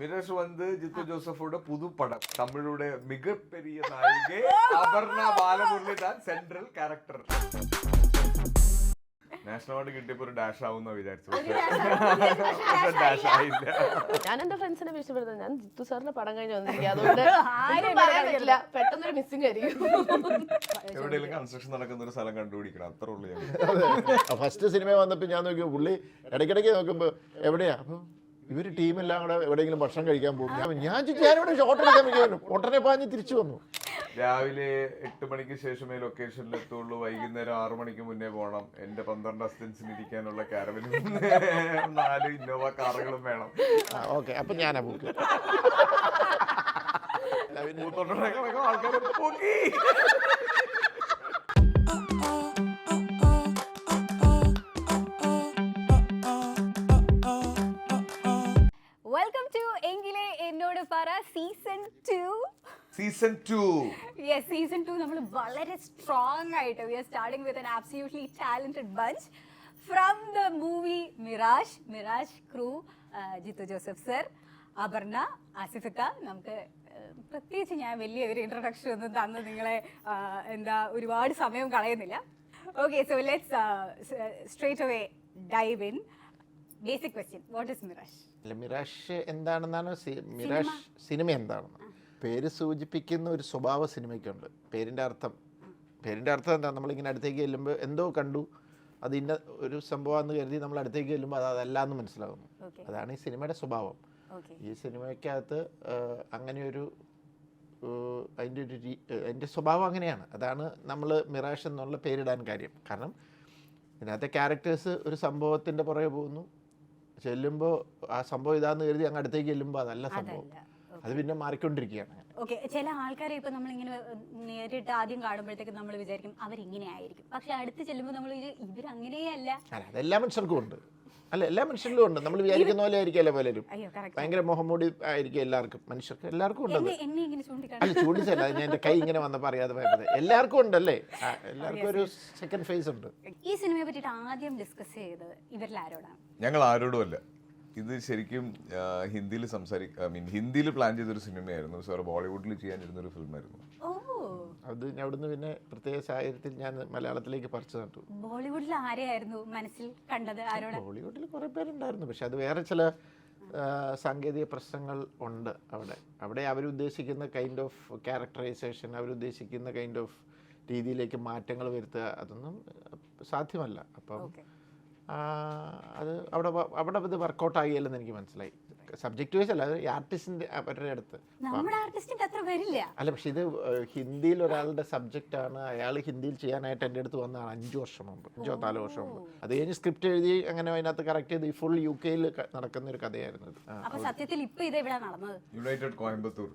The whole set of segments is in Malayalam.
மிராஷ் வந்து ஜித்து ஜோசஃபோட புது படம் தமிழோட மிகப்பெரிய நாயகி அபர்ணா பாலமுரளி தான் சென்ட்ரல் ക്യാരക്ടർ. നാഷണൽ അവാർഡ് കിട്ടിയപ്പോ ഒരു ഡാഷ് ആവുന്ന വിചാരിച്ചു, ഡാഷ് ആയില്ല. ഞാൻ എന്റെ ഫ്രണ്ട്സിനെ വിളിച്ചപ്പെടുന്നത് ഞാൻ ജിത്തു സാറിന്റെ പടം കഴിഞ്ഞ് വന്നിരിക്കുക, അതുകൊണ്ട് പറയാൻ പറ്റില്ല, പെട്ടെന്നൊരു മിസ്സിംഗ് ആയിരിക്കും. എവിടെയെങ്കിലും കൺസ്ട്രക്ഷൻ നടക്കുന്ന ഒരു സ്ഥലം കണ്ടുപിടിക്കണം, അത്ര ഉള്ളു. ഫസ്റ്റ് സിനിമ വന്നപ്പോൾ ഞാൻ നോക്കിയോ പുള്ളി ഇടയ്ക്കിടയ്ക്ക് നോക്കുമ്പോൾ എവിടെയാ, അപ്പോൾ ഇവർ ടീമെല്ലാം കൂടെ എവിടെയെങ്കിലും ഭക്ഷണം കഴിക്കാൻ പോകും. ഞാൻ ഞാനിവിടെ ഷോട്ട് എടുക്കാൻ വയ്ക്കുമല്ലോ, ഉടനെ പാഞ്ഞ് തിരിച്ചു വന്നു. രാവിലെ 8 മണിക്ക് ശേഷമേ ലൊക്കേഷനിൽ എത്തുള്ളൂ, വൈകുന്നേരം 6 മണിക്ക് മുന്നേ പോകണം. എന്റെ 12 അസിസ്റ്റൻസിന് ഇരിക്കാനുള്ള കാരവനും 4 ഇന്നോവ കാറുകളും വേണം. ഓക്കെ, അപ്പൊ ഞാനാ ബുക്ക്. ആൾക്കാരെ പോക്കി. വെൽക്കം ടു എങ്കിലെ എന്നോട് പറ സീസൺ 2. സീസൺ 2. യെസ്, സീസൺ 2 നമ്മൾ വളരെ സ്ട്രോങ് ആയിട്ട് we are starting with an absolutely talented bunch from the movie Mirage crew, Jeethu Joseph sir, Aparna, ആസിഫിക്ക. നമുക്ക് പ്രത്യേകിച്ച് ഞാൻ വലിയ ഒരു ഇൻട്രൊഡക്ഷൻ ഒന്നും തന്ന് നിങ്ങളെ ഒരുപാട് സമയം കളയുന്നില്ല. Okay, so let's straight away dive in. Basic question, what is Mirage? Mirage എന്താണെന്നാണ്, മിറാഷ് സിനിമ എന്താണെന്ന് പേര് സൂചിപ്പിക്കുന്ന ഒരു സ്വഭാവ സിനിമയ്ക്കുണ്ട്. പേരിൻ്റെ അർത്ഥം എന്താ, നമ്മളിങ്ങനെ അടുത്തേക്ക് ചെല്ലുമ്പോൾ എന്തോ കണ്ടു, അത് ഇന്ന ഒരു സംഭവമാണെന്ന് കരുതി നമ്മൾ അടുത്തേക്ക് ചെല്ലുമ്പോൾ അതല്ല എന്ന് മനസ്സിലാകുന്നു. അതാണ് ഈ സിനിമയുടെ സ്വഭാവം. ഈ സിനിമയ്ക്കകത്ത് അങ്ങനെയൊരു അതിൻ്റെ സ്വഭാവം അങ്ങനെയാണ്. അതാണ് നമ്മൾ മിറാഷ് എന്നുള്ള പേരിടാൻ കാര്യം. കാരണം ഇതിനകത്തെ ക്യാരക്ടേഴ്സ് ഒരു സംഭവത്തിൻ്റെ പുറകെ പോകുന്നു, ചെല്ലുമ്പോൾ ആ സംഭവം ഇതാന്ന് കരുതി അങ്ങ് അടുത്തേക്ക് ചെല്ലുമ്പോൾ അതല്ല സംഭവം, അത് പിന്നെ മാറിക്കൊണ്ടിരിക്കുകയാണ്. ഓക്കെ, ചില ആൾക്കാരെ ഇപ്പൊ നമ്മളിങ്ങനെ നേരിട്ട് ആദ്യം കാണുമ്പോഴത്തേക്ക് നമ്മൾ വിചാരിക്കും അവരിങ്ങനെ ആയിരിക്കും, പക്ഷെ അടുത്ത് ചെല്ലുമ്പോൾ നമ്മൾ ഇവരങ്ങനെയേ അല്ല. അതെല്ലാ മനുഷ്യർക്കും ഉണ്ട്, അല്ല എല്ലാ മനുഷ്യരിലും ഉണ്ട്. നമ്മൾ വിചാരിക്കുന്ന പോലെ ആയിരിക്കും പലരും. ഭയങ്കര മുഖംമൂടി ആയിരിക്കും എല്ലാവർക്കും, മനുഷ്യർക്ക് എല്ലാവർക്കും ഉണ്ടത്. അല്ല ചൂണ്ടിച്ചല്ല, ഞാൻ എൻ്റെ കൈ ഇങ്ങനെ വന്നപ്പോൾ അറിയാതെ പോയത്. എല്ലാവർക്കും ഉണ്ടല്ലേ, എല്ലാവർക്കും ഒരു സെക്കൻഡ് ഫേസ് ഉണ്ട്. ഈ സിനിമയെ പറ്റിയിട്ട് ആദ്യം ഡിസ്കസ് ചെയ്തത് ഇവരിൽ ആരോടാണ്? ഞങ്ങൾ ആരോടുമല്ല. ഇത് ശരിക്കും ഹിന്ദിയിൽ ഹിന്ദിയിൽ പ്ലാൻ ചെയ്തൊരു സിനിമയായിരുന്നു. സാർ ബോളിവുഡിൽ ചെയ്യാനിരുന്നൊരു ഫിലിമായിരുന്നു. അത് അവിടുന്ന് പിന്നെ പ്രത്യേക സാഹചര്യത്തിൽ ഞാൻ മലയാളത്തിലേക്ക് പറിച്ചു നട്ടു. ബോളിവുഡിൽ ആരെയായിരുന്നു മനസ്സിൽ കണ്ടത്? ആരോട്? ബോളിവുഡിൽ കുറേ പേരുണ്ടായിരുന്നു, പക്ഷെ അത് വേറെ ചില സാങ്കേതിക പ്രശ്നങ്ങൾ ഉണ്ട് അവിടെ അവരുദ്ദേശിക്കുന്ന കൈൻഡ് ഓഫ് ക്യാരക്ടറൈസേഷൻ, അവരുദ്ദേശിക്കുന്ന കൈൻഡ് ഓഫ് രീതിയിലേക്ക് മാറ്റങ്ങൾ വരുത്തുക, അതൊന്നും സാധ്യമല്ല. അപ്പം അത് അവിടെ ഇത് വർക്കൗട്ട് ആകില്ലെന്ന് എനിക്ക് മനസ്സിലായി. സബ്ജക്റ്റ് വൈസ് അല്ല, അത് ആർട്ടിസ്റ്റിന്റെ അവരുടെ അടുത്ത് അല്ല. പക്ഷെ ഇത് ഹിന്ദിയിൽ ഒരാളുടെ സബ്ജക്റ്റ് ആണ്, അയാൾ ഹിന്ദിയിൽ ചെയ്യാനായിട്ട് എൻ്റെ അടുത്ത് വന്നതാണ് 5 വർഷം മുമ്പ്, 5-4 വർഷം മുമ്പ്. അത് കഴിഞ്ഞ് സ്ക്രിപ്റ്റ് എഴുതി അങ്ങനെ അതിനകത്ത് കറക്റ്റ് ചെയ്ത് ഫുൾ UK നടക്കുന്ന ഒരു കഥയായിരുന്നു ഇത്. United Coimbatore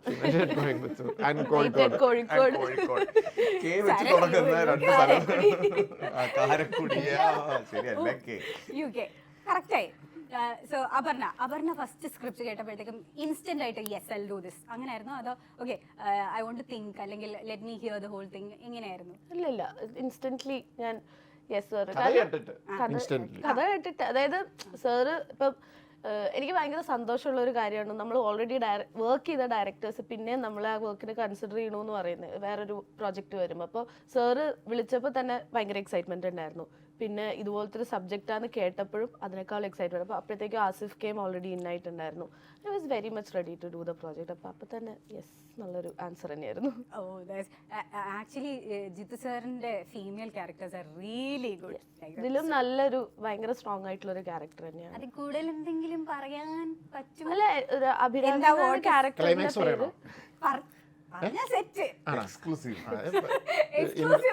and Kozhikode. So Aparna first script കേട്ടപ്പോഴത്തേക്കും ഇൻസ്റ്റന്റ് ആയിട്ട് yes I will do this അങ്ങനെയായിരുന്നു, അതോ okay I want to think അല്ലെങ്കിൽ let me hear the whole thing എങ്ങനെയായിരുന്നു? ഇല്ല, ഇൻസ്റ്റന്റ്ലി ഞാൻ യെസ് സാർ കഥ കേട്ടിട്ട്, അതായത് സാറ് ഇപ്പം എനിക്ക് ഭയങ്കര സന്തോഷമുള്ള ഒരു കാര്യമാണ്, നമ്മൾ ഓൾറെഡി വർക്ക് ചെയ്ത ഡയറക്ടേഴ്സ് പിന്നെ നമ്മൾ ആ വർക്കിനെ കൺസിഡർ ചെയ്യണമെന്ന് പറയുന്നത് വേറൊരു പ്രോജക്റ്റ് വരുമ്പോൾ. അപ്പോൾ സാറ് വിളിച്ചപ്പോൾ തന്നെ ഭയങ്കര എക്സൈറ്റ്മെന്റ് ഉണ്ടായിരുന്നു. പിന്നെ ഇതുപോലത്തെ ഒരു സബ്ജക്റ്റാന്ന് കേട്ടപ്പോഴും അതിനേക്കാൾ എക്സൈറ്റ്മെന്റ്. അപ്പോൾ അപ്പോഴത്തേക്കും ആസിഫ് കെയും ഓൾറെഡി ഇന്നായിട്ടുണ്ടായിരുന്നു. I was very much ready to do the project. അപ്പോൾ തന്നെ യെസ് എന്നുള്ളൊരു ആൻസർ തന്നെയായിരുന്നു. ആക്ച്വലി ജിത്തു സാറിന്റെ female characters are really good. ഇതിലും നല്ലൊരു ഭയങ്കര സ്ട്രോങ് ആയിട്ടുള്ള ഒരു ക്യാരക്ടർ തന്നെയാണ്. അതിൽ കൂടുതൽ എന്തെങ്കിലും പറയാൻ പറ്റുമോ? അല്ല, അഭിരാമി ക്യാരക്ടറിന്റെ പേര് ഇന്റർവ്യൂ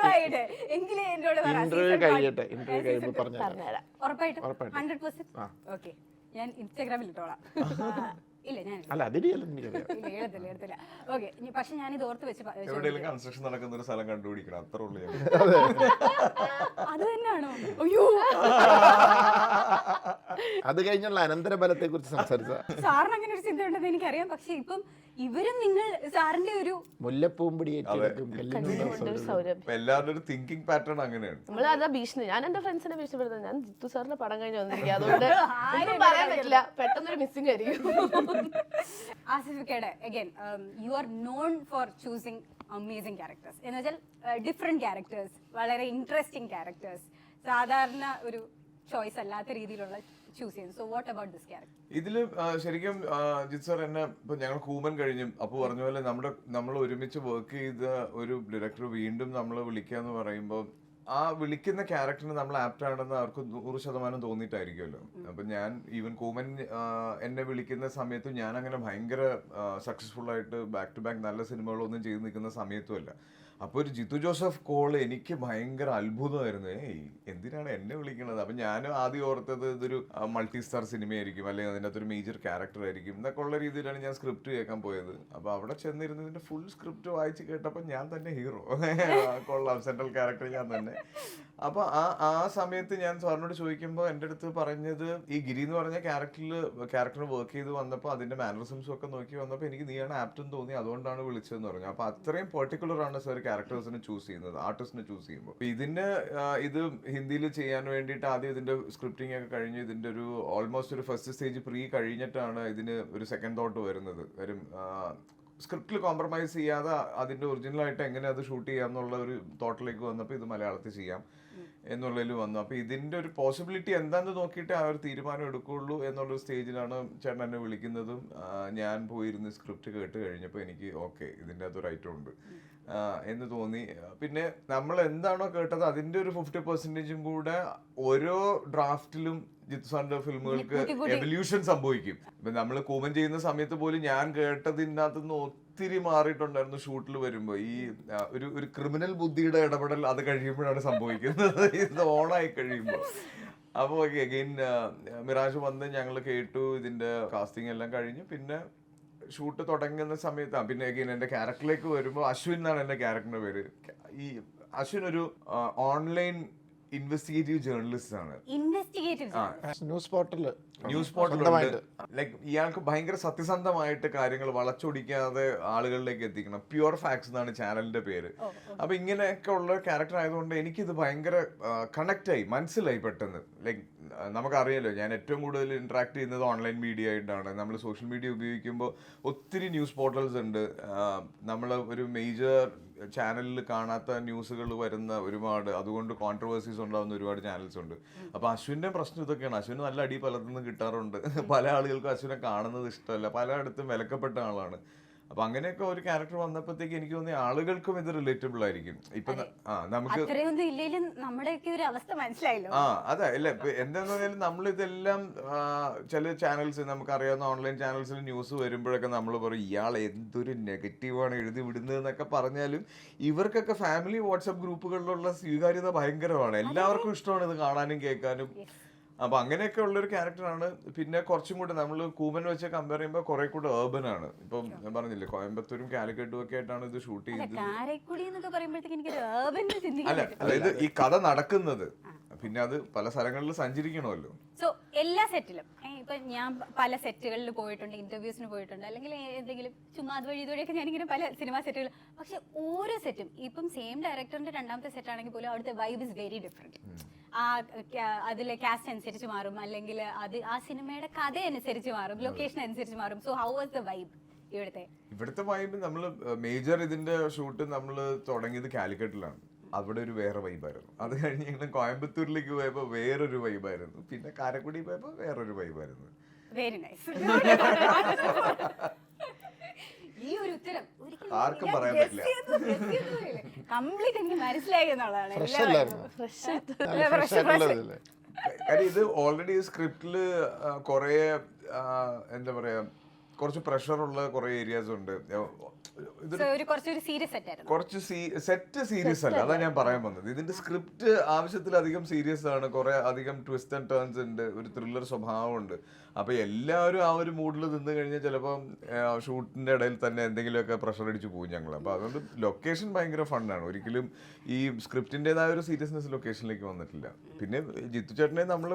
കഴിയുമ്പോൾ പറഞ്ഞുതരാം. ഉറപ്പായിട്ടും 100%. ഓക്കെ, ഞാൻ ഇൻസ്റ്റാഗ്രാമിൽ ഇട്ടോളാം. ഇല്ല, ഞാൻ എഴുതത്തില്ല. ഓക്കെ, പക്ഷെ ഞാനിത് ഓർത്ത് വെച്ച് എവിടെയെങ്കിലും കൺസ്ട്രക്ഷൻ നടക്കുന്ന ഒരു സ്ഥലം കണ്ടുപിടിക്കണം, അത്ര ഉള്ളു. അത് തന്നെയാണോ? അയ്യോ, അത് കഴിഞ്ഞുള്ള അനന്തരഫലത്തെ കുറിച്ച് സംസാരിച്ച സാറിന് അങ്ങനെ ഒരു ചിന്ത ഉണ്ടെന്ന് എനിക്കറിയാം. പക്ഷെ ഇപ്പം ഇവരും നിങ്ങൾ സാറിന്റെ ഒരു മുല്ലപ്പൂമ്പടി ഏറ്റെടുക്കും കല്ലിനുണ്ടാവും സൗരഭ്യം. അപ്പൊ എല്ലാവരുടെ ഒരു തിങ്കിങ് പാറ്റേൺ അങ്ങനെയാണ്. നമ്മൾ അതാ ഭീഷണി. ഞാൻ എന്റെ ഫ്രണ്ട്സിനെ ഭീഷണിപ്പെടുത്തുന്നത് ഞാൻ ജിത്തു സാറിന്റെ പടം കഴിഞ്ഞ് വന്നിരിക്കുക, അതുകൊണ്ട് ഒന്നും പറയാൻ പറ്റില്ല, പെട്ടെന്നൊരു മിസ്സിംഗ് ആയിരിക്കും. ആസിഫിക്കയുടെ again you are known for choosing amazing characters എന്ന് വെച്ചാൽ ഡിഫറെന്റ് ക്യാരക്ടേഴ്സ്, വളരെ ഇൻട്രസ്റ്റിംഗ് ക്യാരക്ടേഴ്സ്, സാധാരണ ഒരു ചോയ്സ് അല്ലാത്ത രീതിയിലുള്ള ചൂസ് ചെയ്യുന്നു. So what about this character? ഇതില് ശരിക്കും ജിത് സാർ എന്നെ ഇപ്പൊ ഞങ്ങൾ കൂമൻ കഴിഞ്ഞും അപ്പൊ പറഞ്ഞ പോലെ നമ്മൾ ഒരുമിച്ച് വർക്ക് ചെയ്ത ഒരു ഡയറക്ടർ വീണ്ടും നമ്മളെ വിളിക്കാന്ന് പറയുമ്പോൾ ആ വിളിക്കുന്ന ക്യാരക്ടറിന് നമ്മൾ ആപ്റ്റ് ആണെന്ന് അവർക്ക് 100% തോന്നിയിട്ടായിരിക്കുമല്ലോ. അപ്പൊ ഞാൻ ഈവൻ കൂമൻ എന്നെ വിളിക്കുന്ന സമയത്തും ഞാൻ അങ്ങനെ ഭയങ്കര സക്സസ്ഫുൾ ആയിട്ട് ബാക്ക് ടു ബാക്ക് നല്ല സിനിമകളൊന്നും ചെയ്ത് നിൽക്കുന്ന സമയത്തുമല്ല. അപ്പോൾ ഒരു ജിത്തു ജോസഫ് കോൾ എനിക്ക് ഭയങ്കര അത്ഭുതമായിരുന്നു. എന്തിനാണ് എന്നെ വിളിക്കുന്നത്? അപ്പം ഞാൻ ആദ്യം ഓർത്തത് ഇതൊരു മൾട്ടി സ്റ്റാർ സിനിമയായിരിക്കും, അല്ലെങ്കിൽ അതിൻ്റെ അകത്തൊരു മേജർ ക്യാരക്ടർ ആയിരിക്കും എന്നൊക്കെ ഉള്ള രീതിയിലാണ് ഞാൻ സ്ക്രിപ്റ്റ് കേൾക്കാൻ പോയത്. അപ്പോൾ അവിടെ ചെന്നിരുന്നതിൻ്റെ ഫുൾ സ്ക്രിപ്റ്റ് വായിച്ച് കേട്ടപ്പോൾ ഞാൻ തന്നെ ഹീറോ, കൊള്ളാം, സെൻട്രൽ ക്യാരക്ടർ ഞാൻ തന്നെ. അപ്പോൾ ആ സമയത്ത് ഞാൻ സാറിനോട് ചോദിക്കുമ്പോൾ എൻ്റെ അടുത്ത് പറഞ്ഞത് ഈ ഗിരി എന്ന് പറഞ്ഞ ക്യാരക്ടർ വർക്ക് ചെയ്ത് വന്നപ്പോൾ അതിൻ്റെ മാനറിസംസും ഒക്കെ നോക്കി വന്നപ്പോൾ എനിക്ക് നീയാണ് ആപ്റ്റ് എന്ന് തോന്നി, അതുകൊണ്ടാണ് വിളിച്ചതെന്ന് പറഞ്ഞു. അപ്പോൾ അത്രയും പെർട്ടിക്കുലർ ആണ് സാർ ക്യാരക്ടേഴ്സിനെ ചൂസ് ചെയ്യുന്നത്, ആർട്ടിസ്റ്റിനെ ചൂസ് ചെയ്യുമ്പോൾ. ഇത് ഹിന്ദിയിൽ ചെയ്യാൻ വേണ്ടിയിട്ട് ആദ്യം ഇതിന്റെ സ്ക്രിപ്റ്റിംഗ് ഒക്കെ കഴിഞ്ഞ് ഇതിന്റെ ഒരു ഓൾമോസ്റ്റ് ഒരു ഫസ്റ്റ് സ്റ്റേജ് പ്രീ കഴിഞ്ഞിട്ടാണ് ഇതിന് ഒരു സെക്കൻഡ് തോട്ട് വരുന്നത്. വരും സ്ക്രിപ്റ്റിൽ കോംപ്രമൈസ് ചെയ്യാതെ അതിന്റെ ഒറിജിനലായിട്ട് എങ്ങനെ അത് ഷൂട്ട് ചെയ്യാം എന്നുള്ള ഒരു തോട്ടിലേക്ക് വന്നപ്പോൾ ഇത് മലയാളത്തിൽ ചെയ്യാം എന്നുള്ളതിൽ വന്നു. അപ്പോൾ ഇതിന്റെ ഒരു പോസിബിലിറ്റി എന്താണെന്ന് നോക്കിയിട്ട് ആ ഒരു തീരുമാനം എടുക്കുകയുള്ളൂ എന്നുള്ളൊരു സ്റ്റേജിലാണ് ചേട്ടൻ എന്നെ വിളിക്കുന്നതും. ഞാൻ പോയിരുന്ന് സ്ക്രിപ്റ്റ് കേട്ട് കഴിഞ്ഞപ്പോൾ എനിക്ക് ഓക്കെ, ഇതിൻ്റെ അകത്തൊരു ഐറ്റം ഉണ്ട് എന്ന് തോന്നി. പിന്നെ നമ്മൾ എന്താണോ കേട്ടത് അതിന്റെ ഒരു 50% കൂടെ ഓരോ ഡ്രാഫ്റ്റിലും ജിത്തു സാറിന്റെ ഫിലിമുകൾക്ക് എവല്യൂഷൻ സംഭവിക്കും. ഇപ്പൊ നമ്മൾ കൂമൻ ചെയ്യുന്ന സമയത്ത് പോലും ഞാൻ കേട്ടതിനകത്ത് നിന്ന് ഒത്തിരി മാറിയിട്ടുണ്ടായിരുന്നു. ഷൂട്ടിൽ വരുമ്പോ ഈ ഒരു ക്രിമിനൽ ബുദ്ധിയുടെ ഇടപെടൽ അത് കഴിയുമ്പോഴാണ് സംഭവിക്കുന്നത്, ഇത് ഓണായി കഴിയുമ്പോൾ. അപ്പോൾ അഗെയിൻ മിറാജ് വന്ന് ഞങ്ങൾ കേട്ടു, ഇതിന്റെ കാസ്റ്റിംഗ് എല്ലാം കഴിഞ്ഞു. പിന്നെ ഷൂട്ട് തുടങ്ങുന്ന സമയത്താണ് പിന്നെ അഗെയിൻ എൻ്റെ ക്യാരക്ടറിലേക്ക് വരുമ്പോൾ അശ്വിൻ എന്നാണ് എൻ്റെ ക്യാരക്ടറിന്റെ പേര്. ഈ അശ്വിൻ ഒരു ഓൺലൈൻ ഇൻവെസ്റ്റിഗേറ്റീവ് ജേർണലിസ്റ്റ് ആണ്. ന്യൂസ് പോർട്ടലുണ്ട്. ലൈക്ക് ഇയാൾക്ക് ഭയങ്കര സത്യസന്ധമായിട്ട് കാര്യങ്ങൾ വളച്ചൊടിക്കാതെ ആളുകളിലേക്ക് എത്തിക്കണം. പ്യുവർ ഫാക്ട്സ് എന്നാണ് ചാനലിന്റെ പേര്. അപ്പൊ ഇങ്ങനെയൊക്കെ ഉള്ള ക്യാരക്ടർ ആയതുകൊണ്ട് എനിക്കിത് ഭയങ്കര കണക്ട് ആയി, മനസ്സിലായി പെട്ടെന്ന്. ലൈക്ക് നമുക്കറിയാലോ, ഞാൻ ഏറ്റവും കൂടുതൽ ഇന്ററാക്ട് ചെയ്യുന്നത് ഓൺലൈൻ മീഡിയ ആയിട്ടാണ്. നമ്മൾ സോഷ്യൽ മീഡിയ ഉപയോഗിക്കുമ്പോൾ ഒത്തിരി ന്യൂസ് പോർട്ടൽസ് ഉണ്ട്. നമ്മൾ ഒരു മേജർ ചാനലിൽ കാണാത്ത ന്യൂസുകൾ വരുന്ന ഒരുപാട്, അതുകൊണ്ട് കോൺട്രവേഴ്സീസ് ഉണ്ടാകുന്ന ഒരുപാട് ചാനൽസ് ഉണ്ട്. അപ്പോൾ അശ്വിൻ്റെ പ്രശ്നം ഇതൊക്കെയാണ്. അശ്വിന് നല്ല അടി പലർന്നും കിട്ടാറുണ്ട്. പല ആളുകൾക്കും അശ്വിനെ കാണുന്നത് ഇഷ്ടമല്ല, പലയിടത്തും വിലക്കപ്പെട്ട ആളാണ്. അപ്പൊ അങ്ങനെയൊക്കെ ഒരു ക്യാരക്ടർ വന്നപ്പോഴത്തേക്ക് എനിക്ക് തോന്നി ആളുകൾക്കും ഇത് റിലേറ്റബിൾ ആയിരിക്കും. ഇപ്പൊ നമുക്ക് നമ്മുടെയൊക്കെ ഒരു അവസ്ഥ മനസ്സിലായല്ലോ. അതെ അല്ലേ. ഇപ്പൊ എന്താന്ന് പറഞ്ഞാൽ നമ്മളിതെല്ലാം ചില ചാനൽസ്, നമുക്കറിയാവുന്ന ഓൺലൈൻ ചാനൽസിൽ ന്യൂസ് വരുമ്പോഴൊക്കെ നമ്മൾ പറയും ഇയാൾ എന്തൊരു നെഗറ്റീവാണ് എഴുതി വിടുന്നത് എന്നൊക്കെ പറഞ്ഞാലും ഇവർക്കൊക്കെ ഫാമിലി വാട്സപ്പ് ഗ്രൂപ്പുകളിലുള്ള സ്വീകാര്യത ഭയങ്കരമാണ്. എല്ലാവർക്കും ഇഷ്ടമാണ് ഇത് കാണാനും കേൾക്കാനും. അപ്പൊ അങ്ങനെയൊക്കെ ഉള്ളൊരു ക്യാരക്ടറാണ്. പിന്നെ കുറച്ചും കൂടെ നമ്മൾ കൂമൻ വെച്ച് കമ്പയർ ചെയ്യുമ്പോൾ കുറെ കൂടെ ഏർബൻ ആണ്. ഇപ്പം ഞാൻ പറഞ്ഞില്ലേ, കോയമ്പത്തൂരും കാലിക്കറ്റും ഒക്കെ ആയിട്ടാണ് ഇത് ഷൂട്ട് ചെയ്തത്. അല്ല, അതായത് ഈ കഥ നടക്കുന്നത്, പിന്നെ അത് പല സ്ഥലങ്ങളിൽ സഞ്ചരിക്കണമല്ലോ. സോ എല്ലാ സെറ്റിലും ഇപ്പൊ ഞാൻ പല സെറ്റുകളിൽ പോയിട്ടുണ്ട്, ഇന്റർവ്യൂസിന് പോയിട്ടുണ്ട്, അല്ലെങ്കിൽ എന്തെങ്കിലും ചുമ്മാ അതുവഴി ഇതുവഴിയൊക്കെ ഞാനിങ്ങനെ പല സിനിമാ സെറ്റുകൾ. പക്ഷെ ഓരോ സെറ്റും ഇപ്പം സെയിം ഡയറക്ടറിന്റെ രണ്ടാമത്തെ സെറ്റ് ആണെങ്കിൽ പോലും അവിടുത്തെ വൈബ് ഇസ് വെരി ഡിഫറെന്റ്. അതിലെ കാസ്റ്റ് അനുസരിച്ച് മാറും, അല്ലെങ്കിൽ അത് ആ സിനിമയുടെ കഥ അനുസരിച്ച് മാറും, ലൊക്കേഷൻ അനുസരിച്ച് മാറും. So how was the vibe ഇവിടുത്തെ വൈബ്? നമ്മൾ മേജർ ഇതിന്റെ ഷൂട്ട് നമ്മൾ തുടങ്ങിയത് കാലിക്കറ്റിലാണ്. അവിടെ ഒരു വേറെ വൈബായിരുന്നു. അത് കഴിഞ്ഞ് ഞങ്ങൾ കോയമ്പത്തൂരിലേക്ക് പോയപ്പോൾ വേറൊരു വൈബായിരുന്നു. പിന്നെ കാരക്കുടി പോയപ്പോൾ വേറൊരു വൈബായിരുന്നു. Very nice. ഈ ഒരു ഉത്തരം ആർക്കും പറയാൻ പറ്റില്ല. കംപ്ലീറ്റ് എനിക്ക് മനസ്സിലായി എന്നുള്ളതാണ്. കാര്യം ഇത് ഓൾറെഡി സ്ക്രിപ്റ്റില് കുറെ എന്താ പറയാ, കുറച്ച് പ്രഷറുള്ള കുറെ ഏരിയാസ് ഉണ്ട്. കുറച്ച് സെറ്റ് സീരിയസ് അല്ല, അതാ ഞാൻ പറയാൻ വന്നത്. ഇതിന്റെ സ്ക്രിപ്റ്റ് ആവശ്യത്തിലധികം സീരിയസ് ആണ്. കുറെ അധികം ട്വിസ്റ്റ് ആൻഡ് ടേൺസ് ഉണ്ട്, ഒരു ത്രില്ലർ സ്വഭാവമുണ്ട്. അപ്പൊ എല്ലാവരും ആ ഒരു മൂഡിൽ നിന്ന് കഴിഞ്ഞാൽ ചിലപ്പം ഷൂട്ടിന്റെ ഇടയിൽ തന്നെ എന്തെങ്കിലുമൊക്കെ പ്രഷർ അടിച്ചു പോകും ഞങ്ങൾ. അപ്പൊ അതുകൊണ്ട് ലൊക്കേഷൻ ഭയങ്കര ഫണ്ണാണ്. ഒരിക്കലും ഈ സ്ക്രിപ്റ്റിൻ്റെതായ ഒരു സീരിയസ്നെസ് ലൊക്കേഷനിലേക്ക് വന്നിട്ടില്ല. പിന്നെ ജിത്തു ചേട്ടനെ നമ്മൾ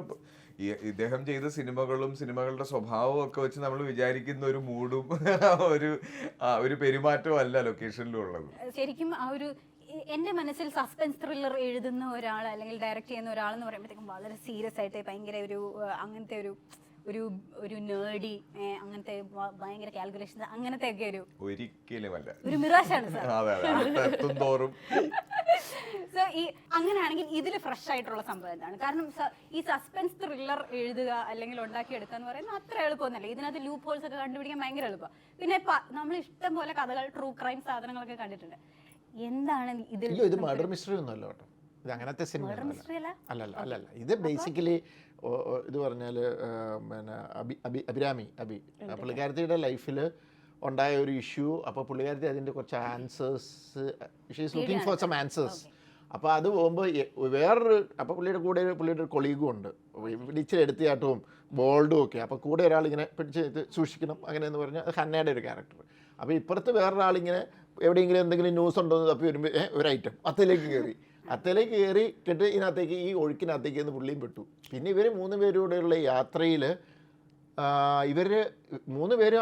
ഇദ്ദേഹം ചെയ്ത സിനിമകളുടെ സ്വഭാവവും ഒക്കെ വെച്ച് നമ്മൾ വിചാരിക്കുന്ന ഒരു മൂഡും ഒരു പെരുമാറ്റവും അല്ല ലൊക്കേഷനിലും ഉള്ളത്. ശരിക്കും ആ ഒരു എൻ്റെ മനസ്സിൽ സസ്പെൻസ് ത്രില്ലർ എഴുതുന്ന ഒരാൾ അല്ലെങ്കിൽ ഡയറക്റ്റ് ചെയ്യുന്ന ഒരാൾ എന്ന് പറയുമ്പോഴത്തേക്കും വളരെ സീരിയസ് ആയിട്ട് ഭയങ്കര അങ്ങനത്തെ ഒരു നേടി അങ്ങനത്തെ ഭയങ്കര കാൽക്കുലേഷൻ അങ്ങനത്തെ ഒക്കെ ഒരിക്കലുമല്ല ഒരു മിറാഷാണ് സാർ. സോ ഈ അങ്ങനെയാണെങ്കിൽ ഇതിൽ ഫ്രഷ് ആയിട്ടുള്ള സംഭവം എന്താണ്? കാരണം ഈ സസ്പെൻസ് ത്രില്ലർ എഴുതുക അല്ലെങ്കിൽ ഉണ്ടാക്കിയെടുക്കുക എന്ന് പറയുന്നത് അത്ര എളുപ്പമൊന്നുമല്ല. ഇതിനകത്ത് ലൂപ്പ് ഹോൾസ് ഒക്കെ കണ്ടുപിടിക്കാൻ ഭയങ്കര എളുപ്പമാണ്. പിന്നെ നമ്മൾ ഇഷ്ടം പോലെ കഥകൾ ട്രൂ ക്രൈം സാധനങ്ങളൊക്കെ കണ്ടിട്ടുണ്ട്. എന്താണ് ഇതിൽ? ഇത് മർഡർ മിസ്റ്ററി ഒന്നും അല്ല കേട്ടോ, ഇത് അങ്ങനത്തെ സിനിമ അല്ലല്ല. ഇത് ബേസിക്കലി ഇത് പറഞ്ഞാൽ പിന്നെ അഭിരാമി പുള്ളിക്കാരത്തിയുടെ ലൈഫിൽ ഉണ്ടായ ഒരു ഇഷ്യൂ. അപ്പോൾ പുള്ളിക്കാരത്തി അതിൻ്റെ കുറച്ച് answers, she's looking for some answers. അപ്പോൾ അത് പോകുമ്പോൾ അപ്പോൾ പുള്ളിയുടെ ഒരു കൊളീഗും ഉണ്ട്, ഇച്ചിരി എടുത്തിയാട്ടവും ബോൾഡും ഒക്കെ. അപ്പോൾ കൂടെ ഒരാളിങ്ങനെ പിടിച്ച് സൂക്ഷിക്കണം അങ്ങനെയെന്ന് പറഞ്ഞാൽ അത് ഹന്നയുടെ ഒരു ക്യാരക്ടർ. അപ്പോൾ ഇപ്പുറത്ത് വേറൊരാളിങ്ങനെ എവിടെയെങ്കിലും എന്തെങ്കിലും ന്യൂസ് ഉണ്ടോ എന്ന് തപ്പി വരുമ്പോൾ ഒരു ഐറ്റം അത്തയിലേക്ക് കയറി കേട്ട് ഇതിനകത്തേക്ക് ഈ ഒഴുക്കിനകത്തേക്ക് എന്ന് പുള്ളിയും പെട്ടു. പിന്നെ ഇവർ 3 പേരൂടെയുള്ള യാത്രയിൽ ഇവർ 3 പേരും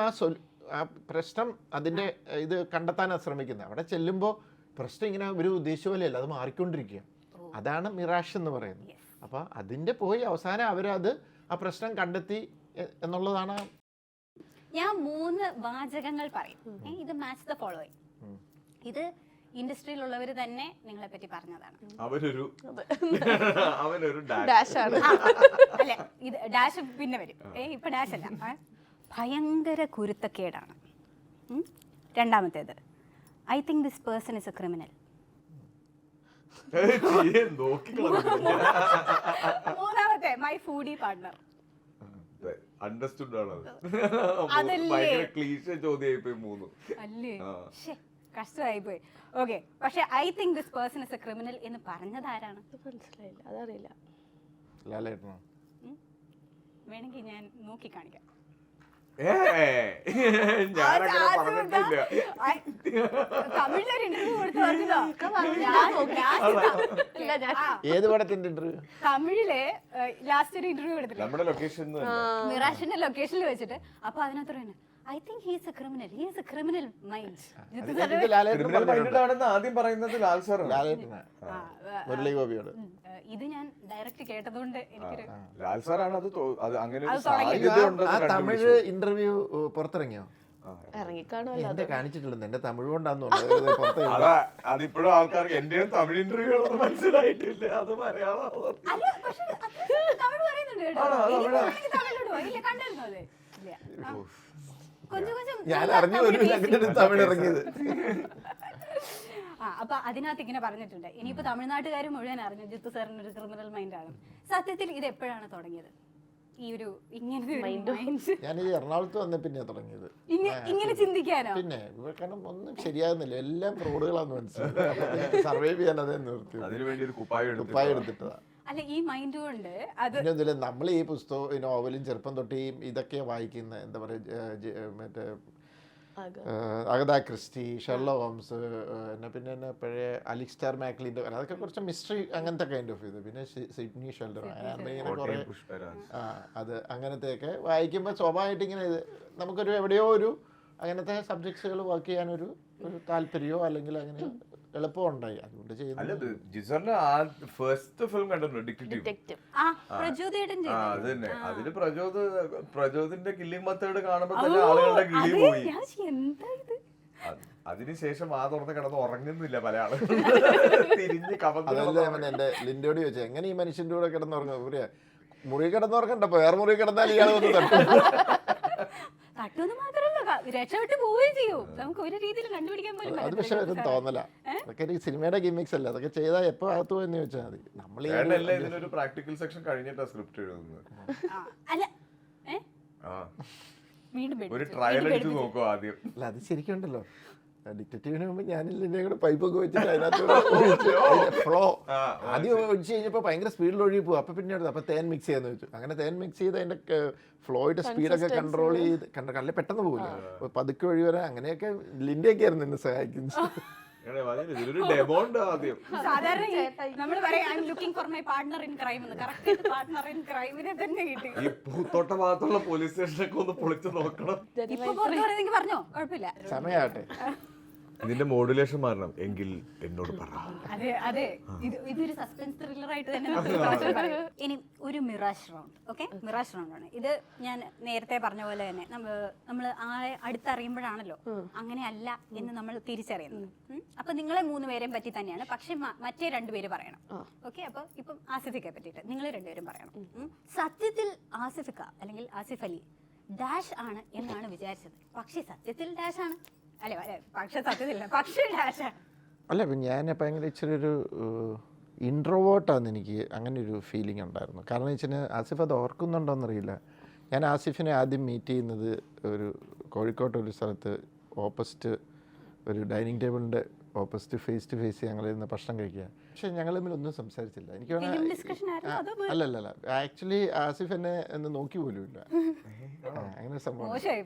ആ പ്രശ്നം അതിൻ്റെ ഇത് കണ്ടെത്താനാണ് ശ്രമിക്കുന്നത്. അവിടെ ചെല്ലുമ്പോൾ പ്രശ്നം ഇങ്ങനെ ഒരു ഉദ്ദേശിച്ച പോലെയല്ല, അത് മാറിക്കൊണ്ടിരിക്കുക. അതാണ് മിറാഷ് എന്ന് പറയുന്നത്. അപ്പോൾ അതിൻ്റെ പോയി അവസാനം അവരത് ആ പ്രശ്നം കണ്ടെത്തി എന്നുള്ളതാണ്. ഞാൻ 3 വാചകങ്ങൾ പറയും, ഇത് മാച്ച് ദ ഫോളോയിങ്. ഇത് ഇൻഡസ്ട്രിയിലുള്ളവർ തന്നെ നിങ്ങളെ പറ്റി പറഞ്ഞതാണ്. അവനൊരു ഡാഷാണ്. അല്ല, ഇത് ഡാഷ് പിന്നെ വരും. ഇപ്പൊ ഡാഷ് അല്ല, ഭയങ്കര കുരുത്തക്കേടാണ്. രണ്ടാമത്തേത്, I think this person is A criminal. മൂന്നാമത്തെ, മൈ ഫൂഡി പാർട്ട്ണർ. അണ്ടർസ്റ്റുഡ് ആണ്. ക്ലീഷേ ചോദ്യമായി 3 അല്ലേ? കഷ്ടമായി പോയി. ഓക്കെ, പക്ഷെ I think this person is A criminal എന്ന് പറഞ്ഞതാരാണ്? മനസ്സിലായില്ല, അതറിയില്ല. വേണമെങ്കിൽ ഞാൻ നോക്കി കാണിക്കാം. തമിഴിലൊരു ഇന്റർവ്യൂ കൊടുത്തു ഏത് പടത്തിന്റെ ഇന്റർവ്യൂ? തമിഴിലെ ലാസ്റ്റ് ഒരു ഇന്റർവ്യൂ എടുത്തില്ല നമ്മുടെ ലൊക്കേഷൻ മിറാഷിന്റെ ലൊക്കേഷനിൽ വെച്ചിട്ട്. അപ്പൊ അതിനകത്ത് പറയുന്നത് I think he is a criminal. He has a criminal mind. ആദ്യം പറയുന്നത് ലാൽ സാർ മുരളി ഗോപിയോട്. ഇത് ഞാൻ ഡയറക്റ്റ് കേട്ടതുകൊണ്ട് എനിക്കൊരു ലാൽ സാറാണ് അത് അങ്ങനെ ആ തമിഴ് ഇന്റർവ്യൂ പുറത്തിറങ്ങിയോ? ഇറങ്ങിക്കാണുമല്ലോ. എന്റെ കാണിച്ചിട്ടില്ലെന്ന്, എന്റെ തമിഴ് കൊണ്ടാന്ന് അതിപ്പോഴും ആൾക്കാർക്ക് എന്റെയും തമിഴ് ഇന്റർവ്യൂ മനസ്സിലായിട്ടില്ല. അത് മലയാളം തമിഴ് പറയുന്നുണ്ട് കേട്ടോ. കണ്ടിരുന്നോ അത്? ഞാൻ അറിഞ്ഞു തമിഴ് ഇറങ്ങിയത്. അപ്പൊ അതിനകത്ത് ഇങ്ങനെ പറഞ്ഞിട്ടുണ്ട്. ഇനിയിപ്പോ തമിഴ്നാട്ടുകാർ മുഴുവൻ അറിഞ്ഞു ജിത്തു സാറിന് ഒരു ക്രിമിനൽ മൈൻഡ് ആണ്. സത്യത്തിൽ ഇത് എപ്പോഴാണ് തുടങ്ങിയത്? ഈ ഒരു ഇങ്ങനെ ഞാനിത് എറണാകുളത്ത് വന്ന പിന്നെ തുടങ്ങിയത് ഇങ്ങനെ ചിന്തിക്കാനോ? പിന്നെ കാരണം ഒന്നും ശരിയാകുന്നില്ല, എല്ലാം ഫ്രോഡുകളാന്ന് മനസ്സിലായി. സർവൈവ് ചെയ്യാൻ അതേ നിർത്തി, അതിനുവേണ്ടി ഒരു കുപ്പായം എടുത്തിട്ടതാ. അല്ല, ഈ മൈൻഡ് കൊണ്ട് അത് നമ്മൾ ഈ പുസ്തകം നോവലും ചെറുപ്പം തൊട്ട് ഇതൊക്കെ വായിക്കുന്ന എന്താ പറയുക, മറ്റേ അഗത ക്രിസ്റ്റി, ഷെർലോക്ക് ഹോംസ്, പിന്നെ പഴയ അലിസ്റ്റർ മാക്ലിൻ്റെ, അതൊക്കെ കുറച്ച് മിസ്റ്ററി അങ്ങനത്തെ കൈൻഡ് ഓഫ് ഇത്. പിന്നെ സിഡ്നി ഷെൽഡർ, ഇങ്ങനെ കുറേ അത് അങ്ങനത്തെയൊക്കെ വായിക്കുമ്പോൾ സ്വാഭാവികമായിട്ട് ഇങ്ങനെ നമുക്കൊരു എവിടെയോ ഒരു അങ്ങനത്തെ സബ്ജക്ട്സുകൾ വർക്ക് ചെയ്യാനൊരു താല്പര്യമോ അല്ലെങ്കിൽ അങ്ങനെ എളുപ്പമുണ്ടായി. അതുകൊണ്ട് ചെയ്യുന്നത്. ഫസ്റ്റ് ഫിലിം കണ്ടിട്ടുണ്ട് ഡിറ്റക്റ്റീവ്. അതില് പ്രചോദിന്റെ കില്ലിംഗ് മെത്തേഡ് കാണുമ്പോ തന്നെ ആളുകളുടെ കിളി പോയി. അതിനുശേഷം ആ തുറന്ന് കിടന്ന് ഉറങ്ങുന്നില്ല പല ആളുകളും. തിരിഞ്ഞ് അതല്ലേ എന്റെ ലിൻഡോട് ചോദിച്ചത്, എങ്ങനെ ഈ മനുഷ്യന്റെ കൂടെ കിടന്നുറങ്ങുക? മുറി കിടന്നുറങ്ങണ്ടപ്പോ വേറെ മുറി കിടന്നാൽ ഇയാൾ വന്ന് തട്ടും. തട്ടുമെന്ന് മാത്രമല്ല, രക്ഷപ്പെട്ട് പോവുകയും ചെയ്യും. നമുക്ക് ഒരു രീതിയിൽ കണ്ടുപിടിക്കാൻ പോലും. അത് പക്ഷെ ഒരു തോന്നല, അതൊക്കെ സിനിമയുടെ ഗിമിക്സ് അല്ല. അതൊക്കെ ചെയ്താൽ എപ്പോ അകത്തു എന്ന് ചോദിച്ചാൽ മതി. നമ്മൾ ഇതിനൊരു പ്രാക്ടിക്കൽ സെക്ഷൻ കഴിഞ്ഞിട്ടാ സ്ക്രിപ്റ്റ് എഴുതുന്നത്. ഒരു ട്രയൽ എടുത്ത് നോക്കൂ ആദ്യം. അല്ല, അത് ശരിക്കും ഉണ്ടല്ലോ. ഡിറ്റക്റ്റീവിന് മുമ്പ് ഞാനില്ലേ കൂടെ പൈപ്പൊക്കെ വെച്ചിട്ട് അതിനകത്ത് ഫ്ലോ ആദ്യം ഒഴിച്ച് കഴിഞ്ഞപ്പോൾ ഭയങ്കര സ്പീഡിൽ ഒഴുകി പോകും. അപ്പം പിന്നെ അപ്പോൾ തേൻ മിക്സ് ചെയ്യാന്ന് വെച്ചു. അങ്ങനെ തേൻ മിക്സ് ചെയ്ത് അതിൻ്റെ ഫ്ലോയുടെ സ്പീഡൊക്കെ കൺട്രോൾ ചെയ്ത് കല്ല് പെട്ടെന്ന് പോകില്ല, പതുക്കെ ഒഴി വരാൻ അങ്ങനെയൊക്കെ ലിൻ്റെയൊക്കെ ആയിരുന്നു എന്നെ സഹായിക്കുന്നത്. ഇതിലൊരു ഡെമോണ്ട് ആദ്യം. സാധാരണ നമ്മൾ പറയാം I am looking for my partner in crime എന്ന്. കറക്റ്റ് പാർട്ണർ ഇൻ ക്രൈമിനെ തന്നെ കിട്ടി. ഈ പൂത്തോട്ട ഭാഗത്തുള്ള പോലീസ് സ്റ്റേഷനൊക്കെ ഒന്ന് പൊളിച്ചു നോക്കണം. ഇപ്പൊ പുറത്തു പറയുന്നെങ്കിൽ പറഞ്ഞോ, കുഴപ്പമില്ല. സമയാട്ടെ. ഇതിന്റെ മോഡുലേഷൻ മാറണം എങ്കിൽ എന്നോട് പറ. അതെ അതെ, ഇതൊരു സസ്പെൻസ് ത്രില്ലർ ആയിട്ട് തന്നെ നമുക്ക് ഇപ്രാവശ്യം പറയാം. ഇനി ഒരു mirage round. Okay, mirage round ആണ് ഇത്. ഞാൻ നേരത്തെ പറഞ്ഞ പോലെ തന്നെ നമ്മൾ ആളെ അടുത്തറിയുമ്പോഴാണല്ലോ അങ്ങനെയല്ല എന്ന് നമ്മൾ തിരിച്ചറിയുന്നത്. അപ്പൊ നിങ്ങളെ 3 പേരെയും പറ്റി തന്നെയാണ്, പക്ഷെ മറ്റേ 2 പേര് പറയണം. ഓക്കെ, അപ്പൊ ഇപ്പം ആസിഫിക്കെ പറ്റിയിട്ട് നിങ്ങൾ 2 പേരും പറയണം. സത്യത്തിൽ ആസിഫിക്ക അല്ലെങ്കിൽ ആസിഫ് അലി ഡാഷ് ആണ് എന്നാണ് വിചാരിച്ചത്, പക്ഷെ സത്യത്തിൽ ഡാഷ് ആണ്. അല്ലെ, പക്ഷെ സത്യത്തില്ല, പക്ഷേ ഡാഷ് ആണ്. അല്ല, ഇപ്പം ഞാൻ ഭയങ്കര ഇച്ചിരി ഒരു ഇൻട്രോവേർട്ടാന്ന് എനിക്ക് അങ്ങനെ ഒരു ഫീലിംഗ് ഉണ്ടായിരുന്നു. കാരണം വെച്ചാൽ ആസിഫ് അത് ഓർക്കുന്നുണ്ടോയെന്നറിയില്ല. ഞാൻ ആസിഫിനെ ആദ്യം മീറ്റ് ചെയ്യുന്നത് ഒരു കോഴിക്കോട്ട് ഒരു സ്ഥലത്ത് ഓപ്പോസിറ്റ് ഒരു ഡൈനിങ് ടേബിളിൻ്റെ ഓപ്പോസിറ്റ് ഫേസ് ടു ഫേസ് ഞങ്ങളിരുന്ന് ഭക്ഷണം കഴിക്കുക. പക്ഷെ ഞങ്ങൾ തമ്മിൽ ഒന്നും സംസാരിച്ചില്ല. എനിക്ക് അല്ലല്ല, ആക്ച്വലി ആസിഫ് എന്നെ ഒന്ന് നോക്കി പോലും ഇല്ല. അങ്ങനെ സംഭവം.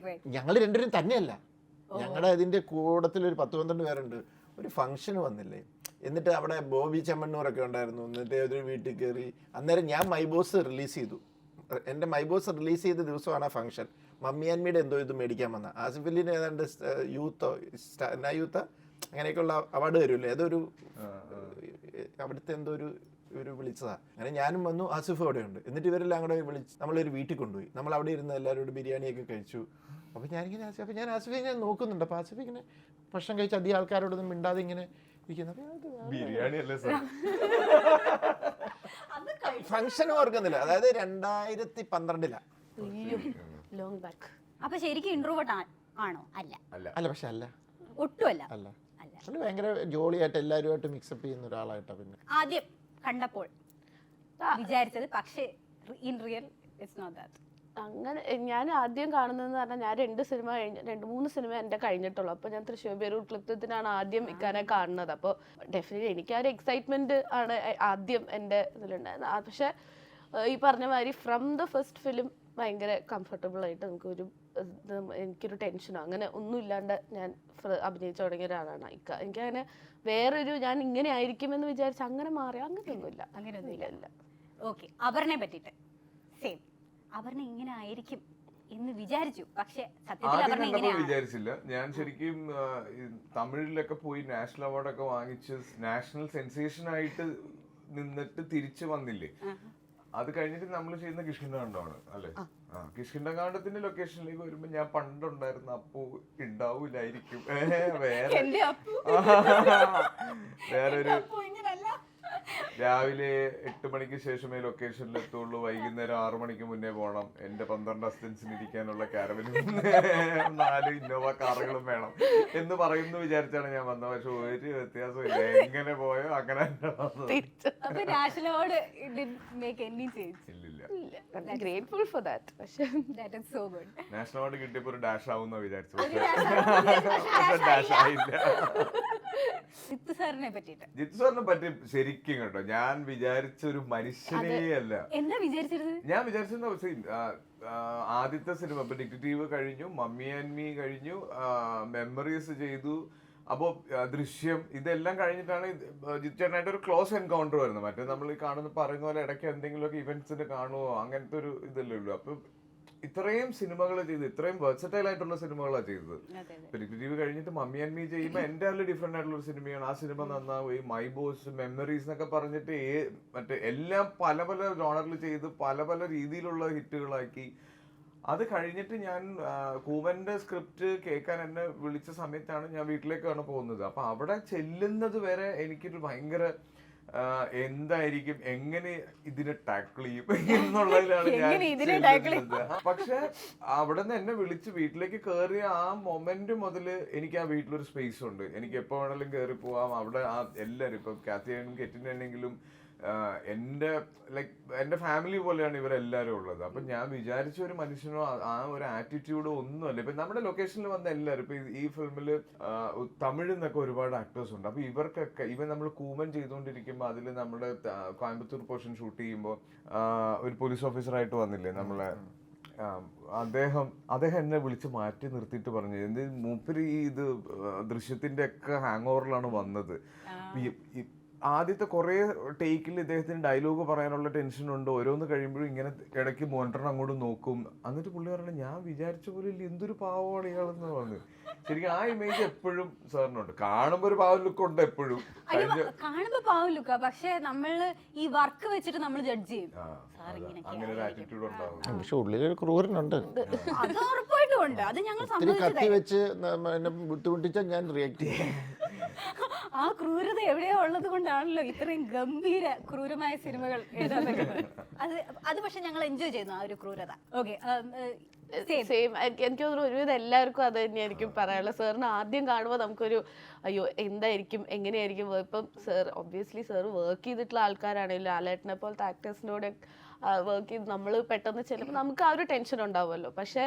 ഞങ്ങൾ 2 പേരും തന്നെയല്ല, ഞങ്ങളുടെ അതിൻ്റെ കൂടത്തിൽ ഒരു 10-12 പേരുണ്ട്. ഒരു ഫംഗ്ഷന് വന്നില്ലേ, എന്നിട്ട് അവിടെ ബോബി ചെമ്മണ്ണൂരൊക്കെ ഉണ്ടായിരുന്നു. എന്നിട്ട് ഒരു വീട്ടിൽ കയറി. അന്നേരം ഞാൻ മൈ ബോസ് റിലീസ് ചെയ്തു. എൻ്റെ മൈ ബോസ് റിലീസ് ചെയ്ത ദിവസമാണ് ആ ഫംഗ്ഷൻ. മമ്മി ആൻമിയുടെ എന്തോ ഇത് മേടിക്കാൻ വന്ന ആസിഫ് അലിന് ഏതാണ്ട് യൂത്തോ യൂത്ത അങ്ങനെയൊക്കെയുള്ള അവാർഡ് വരുമല്ലോ, ഏതൊരു അവിടുത്തെ എന്തോ ഒരു വിളിച്ചതാണ്. അങ്ങനെ ഞാനും വന്നു, ആസിഫ് അവിടെ ഉണ്ട്. എന്നിട്ട് ഇവരെല്ലാം കൂടെ വിളിച്ച് നമ്മളൊരു വീട്ടിൽ കൊണ്ടുപോയി. നമ്മൾ അവിടെ ഇരുന്ന് എല്ലാവരോടും ബിരിയാണിയൊക്കെ കഴിച്ചു. അപ്പോൾ ഞാനിങ്ങനെ ഞാൻ ആസിഫെ ഇങ്ങനെ നോക്കുന്നുണ്ട്. അപ്പോൾ ആസിഫ് ഇങ്ങനെ ഭക്ഷണം കഴിച്ച് അധികം ആൾക്കാരോടൊന്നും മിണ്ടാതെ ഇങ്ങനെ ഇരിക്കുന്നു. ഫംഗ്ഷൻ ഓർക്കുന്നില്ല, അതായത് 2012. അപ്പൊ ശരിക്കും ഇൻട്രോവേർട്ട് ആണോ? അല്ല, പക്ഷെ അല്ല, ഒട്ടും അല്ല. അല്ല, ഭയങ്കര ജോളിയായിട്ട് എല്ലാവരുമായിട്ട് മിക്സപ്പ് ചെയ്യുന്ന ഒരാളായിട്ടാണ്. പിന്നെ ആദ്യം കണ്ടപ്പോൾ വിചാരിച്ചത്, പക്ഷേ in real it's not that. അങ്ങനെ ഞാൻ ആദ്യം കാണുന്നതെന്ന് പറഞ്ഞാൽ ഞാൻ 2-3 സിനിമ എൻ്റെ കഴിഞ്ഞിട്ടുള്ളൂ. അപ്പോൾ ഞാൻ തൃശ്ശൂർ പേരൂർ ക്ലിപ്തത്തിനാണ് ആദ്യം ഇക്കാനെ കാണുന്നത്. അപ്പോൾ ഡെഫിനറ്റ്ലി എനിക്ക് ആ ഒരു എക്സൈറ്റ്മെൻറ്റ് ആണ് ആദ്യം എൻ്റെ ഇതിലുണ്ടായിരുന്നത്. പക്ഷേ ഈ പറഞ്ഞ മാതിരി ഫ്രം ദ ഫസ്റ്റ് ഫിലിം ഭയങ്കര കംഫർട്ടബിളായിട്ട് എനിക്കൊരു ടെൻഷനോ അങ്ങനെ ഒന്നും ഇല്ലാണ്ട് ഞാൻ അഭിനയിച്ചു തുടങ്ങിയ ഒരാളാണ് ഇക്ക. എനിക്കങ്ങനെ വേറൊരു ഞാൻ ഇങ്ങനെ ആയിരിക്കുമെന്ന് വിചാരിച്ച് അങ്ങനെ മാറി അങ്ങനെയൊന്നുമില്ല. ഓക്കെ, അപർണയെ പറ്റിയിട്ട് സെയിം. അപർണ ഇങ്ങനെ ആയിരിക്കും എന്ന് വിചാരിച്ചു, പക്ഷെ സത്യത്തിൽ വിചാരിച്ചില്ല. ഞാൻ ശരിക്കും തമിഴിലൊക്കെ പോയി നാഷണൽ അവാർഡൊക്കെ വാങ്ങിച്ച് നാഷണൽ സെൻസേഷൻ ആയിട്ട് നിന്നിട്ട് തിരിച്ചു വന്നില്ലേ. അത് കഴിഞ്ഞിട്ട് നമ്മൾ ചെയ്യുന്ന കിഷ്കിണ്ഡകാണ്ഡമാണ് അല്ലെ. കിഷ്കിണ്ഡകാണ്ഡത്തിന്റെ ലൊക്കേഷനിലേക്ക് വരുമ്പോ ഞാൻ പണ്ടുണ്ടായിരുന്ന അപ്പു ഉണ്ടാവൂലായിരിക്കും. വേറൊരു രാവിലെ 8 മണിക്ക് ശേഷമേ ലൊക്കേഷനിൽ എത്തുള്ളൂ, വൈകുന്നേരം 6 മണിക്ക് മുന്നേ പോകണം, എന്റെ 12 അസിസ്റ്റൻസിന് ഇരിക്കാനുള്ള കാരവനും 4 ഇന്നോവ കാറുകളും വേണം എന്ന് പറയുന്നു വിചാരിച്ചാണ് ഞാൻ വന്നത്. പക്ഷെ ഒരു വ്യത്യാസമില്ല, എങ്ങനെ പോയോ അങ്ങനെ നാഷണൽ അവാർഡ് കിട്ടിയപ്പോ ഒരു ഡാഷ് ആവുന്ന വിചാരിച്ചു. ഡാഷ് ആയില്ല. ജിത്തു സാറിനെ പറ്റി ശരിക്കും കേട്ടോ ഞാൻ വിചാരിച്ച ഒരു മനുഷ്യനേ അല്ല. എന്താ വിചാരിച്ചത്? ഞാൻ വിചാരിച്ചിരുന്ന ആദ്യത്തെ സിനിമ ഇപ്പൊ ഡിറ്റക്റ്റീവ് കഴിഞ്ഞു, മമ്മി ആൻഡ് മീ കഴിഞ്ഞു, മെമ്മറീസ് ചെയ്തു. അപ്പോൾ ദൃശ്യം ഇതെല്ലാം കഴിഞ്ഞിട്ടാണ് ജിത്തേട്ടനായിട്ട് ഒരു ക്ലോസ് എൻകൗണ്ടർ വരുന്നത്. മറ്റേ നമ്മൾ ഈ കാണുന്ന പറയുന്ന പോലെ ഇടയ്ക്ക് എന്തെങ്കിലുമൊക്കെ ഇവന്റ്സിന് കാണുമോ അങ്ങനത്തെ ഒരു ഇതല്ലേ ഉള്ളൂ. അപ്പൊ ഇത്രയും സിനിമകൾ ചെയ്ത് ഇത്രയും വെർസറ്റൈൽ ആയിട്ടുള്ള സിനിമകളാണ് ചെയ്തത്. ഡിറ്റക്റ്റീവ് കഴിഞ്ഞിട്ട് മമ്മി ആൻഡ് മീ ചെയ്യുമ്പോൾ എൻ്റെ ഡിഫറെന്റ് ആയിട്ടുള്ള ഒരു സിനിമയാണ്. ആ സിനിമ നന്നാവുകയും മൈ ബോസ്, മെമ്മറീസ് എന്നൊക്കെ പറഞ്ഞിട്ട് മറ്റേ എല്ലാം പല പല ജോണറിൽ ചെയ്ത് പല പല രീതിയിലുള്ള ഹിറ്റുകളാക്കി. അത് കഴിഞ്ഞിട്ട് ഞാൻ കൂവന്റെ സ്ക്രിപ്റ്റ് കേൾക്കാൻ എന്നെ വിളിച്ച സമയത്താണ് ഞാൻ വീട്ടിലേക്കാണ് പോകുന്നത്. അപ്പൊ അവിടെ ചെല്ലുന്നത് വരെ എനിക്കൊരു ഭയങ്കര എന്തായിരിക്കും, എങ്ങനെ ഇതിനെ ടാക്കിൾ ചെയ്യും എന്നുള്ളതിലാണ് ഞാൻ. പക്ഷെ അവിടെ നിന്ന് എന്നെ വിളിച്ച് വീട്ടിലേക്ക് കയറിയ ആ മൊമെന്റ് മുതൽ എനിക്ക് ആ വീട്ടിലൊരു സ്പേസ് ഉണ്ട്. എനിക്ക് എപ്പോ വേണമെങ്കിലും കയറി പോവാം. അവിടെ എല്ലാവരും ഇപ്പൊ കാത്തിയാനും കെറ്റിനാണെങ്കിലും എന്റെ ഫാമിലി പോലെയാണ് ഇവരെല്ലാരും ഉള്ളത്. അപ്പൊ ഞാൻ വിചാരിച്ച ഒരു മനുഷ്യനോ ആ ഒരു ആറ്റിറ്റ്യൂഡോ ഒന്നുമല്ല. ഇപ്പൊ നമ്മുടെ ലൊക്കേഷനിൽ വന്ന എല്ലാവരും ഇപ്പൊ ഈ ഫിലിമില് തമിഴിൽ നിന്നൊക്കെ ഒരുപാട് ആക്ടേഴ്സ് ഉണ്ട്. അപ്പൊ ഇവർക്കൊക്കെ നമ്മൾ കൂമൻ ചെയ്തുകൊണ്ടിരിക്കുമ്പോ അതിൽ നമ്മുടെ കോയമ്പത്തൂർ പോർഷൻ ഷൂട്ട് ചെയ്യുമ്പോൾ ഒരു പോലീസ് ഓഫീസറായിട്ട് വന്നില്ലേ നമ്മളെ അദ്ദേഹം എന്നെ വിളിച്ച് മാറ്റി നിർത്തിയിട്ട് പറഞ്ഞു എന്ത് മൂപ്പര് ഈ ഇത് ദൃശ്യത്തിന്റെ ഒക്കെ ഹാങ് ഓവറിലാണ് വന്നത്. ആദ്യത്തെ കുറെ ടേക്കിൽ ഇദ്ദേഹത്തിന് ഡയലോഗ് പറയാനുള്ള ടെൻഷൻ ഉണ്ട്. ഓരോന്ന് കഴിയുമ്പോഴും ഇങ്ങനെ ഇടയ്ക്ക് മോണിറ്ററിന് അങ്ങോട്ട് നോക്കും. എന്നിട്ട് പുള്ളി പറഞ്ഞു ഞാൻ വിചാരിച്ച പോലെ ഇല്ല, എന്തൊരു പാവമാണ് ഇയാളെന്ന് പറഞ്ഞു. ശരിക്കും ആ ഇമേജ് എപ്പോഴും സാറിനുണ്ട്. കാണുമ്പോ ഒരു പാവം ലുക്ക് ഉണ്ട് എപ്പോഴും. കാണുമ്പോ പാവം ലുക്കാ, പക്ഷെ നമ്മള് ഈ വർക്ക് വെച്ചിട്ട് നമ്മൾ ജഡ്ജ് ചെയ്യും. അങ്ങനെ ഒരു ആറ്റിറ്റ്യൂഡ് ഉണ്ടാവും. പക്ഷെ ഉള്ളിലൊരു ക്രൂരനുണ്ട്. അത് ഉറപ്പായിട്ടും ഉണ്ട്. അത് ഞങ്ങൾ കത്തി വെച്ച് ബുദ്ധിമുട്ടിച്ചാൽ ഞാൻ റിയാക്ട് ചെയ്യും. ആ ക്രൂരത എവിടെയോ ഉള്ളത് കൊണ്ടാണല്ലോ ഇത്രയും ഗംഭീര ക്രൂരമായ സിനിമകൾ എഴുതാൻ പറ്റുന്നത്. അത് പക്ഷെ ഞങ്ങൾ എൻജോയ് ചെയ്യുന്നു ആ ഒരു ക്രൂരത. Okay, same. എനിക്ക് തോന്നുന്നു ഒരുവിധം എല്ലാവർക്കും അത് തന്നെയായിരിക്കും പറയാനുള്ളത്. സാറിന് ആദ്യം കാണുമ്പോൾ നമുക്കൊരു അയ്യോ എന്തായിരിക്കും എങ്ങനെയായിരിക്കും. ഇപ്പം സാർ ഒബ്വിയസ്ലി സാർ വർക്ക് ചെയ്തിട്ടുള്ള ആൾക്കാരാണെങ്കിലും ലാലേട്ടനെ പോലത്തെ ആക്ടേഴ്സിൻ്റെ കൂടെ വർക്ക് ചെയ്ത് നമ്മൾ പെട്ടെന്ന് ചെല്ലുമ്പോൾ നമുക്ക് ആ ഒരു ടെൻഷൻ ഉണ്ടാവുമല്ലോ. പക്ഷെ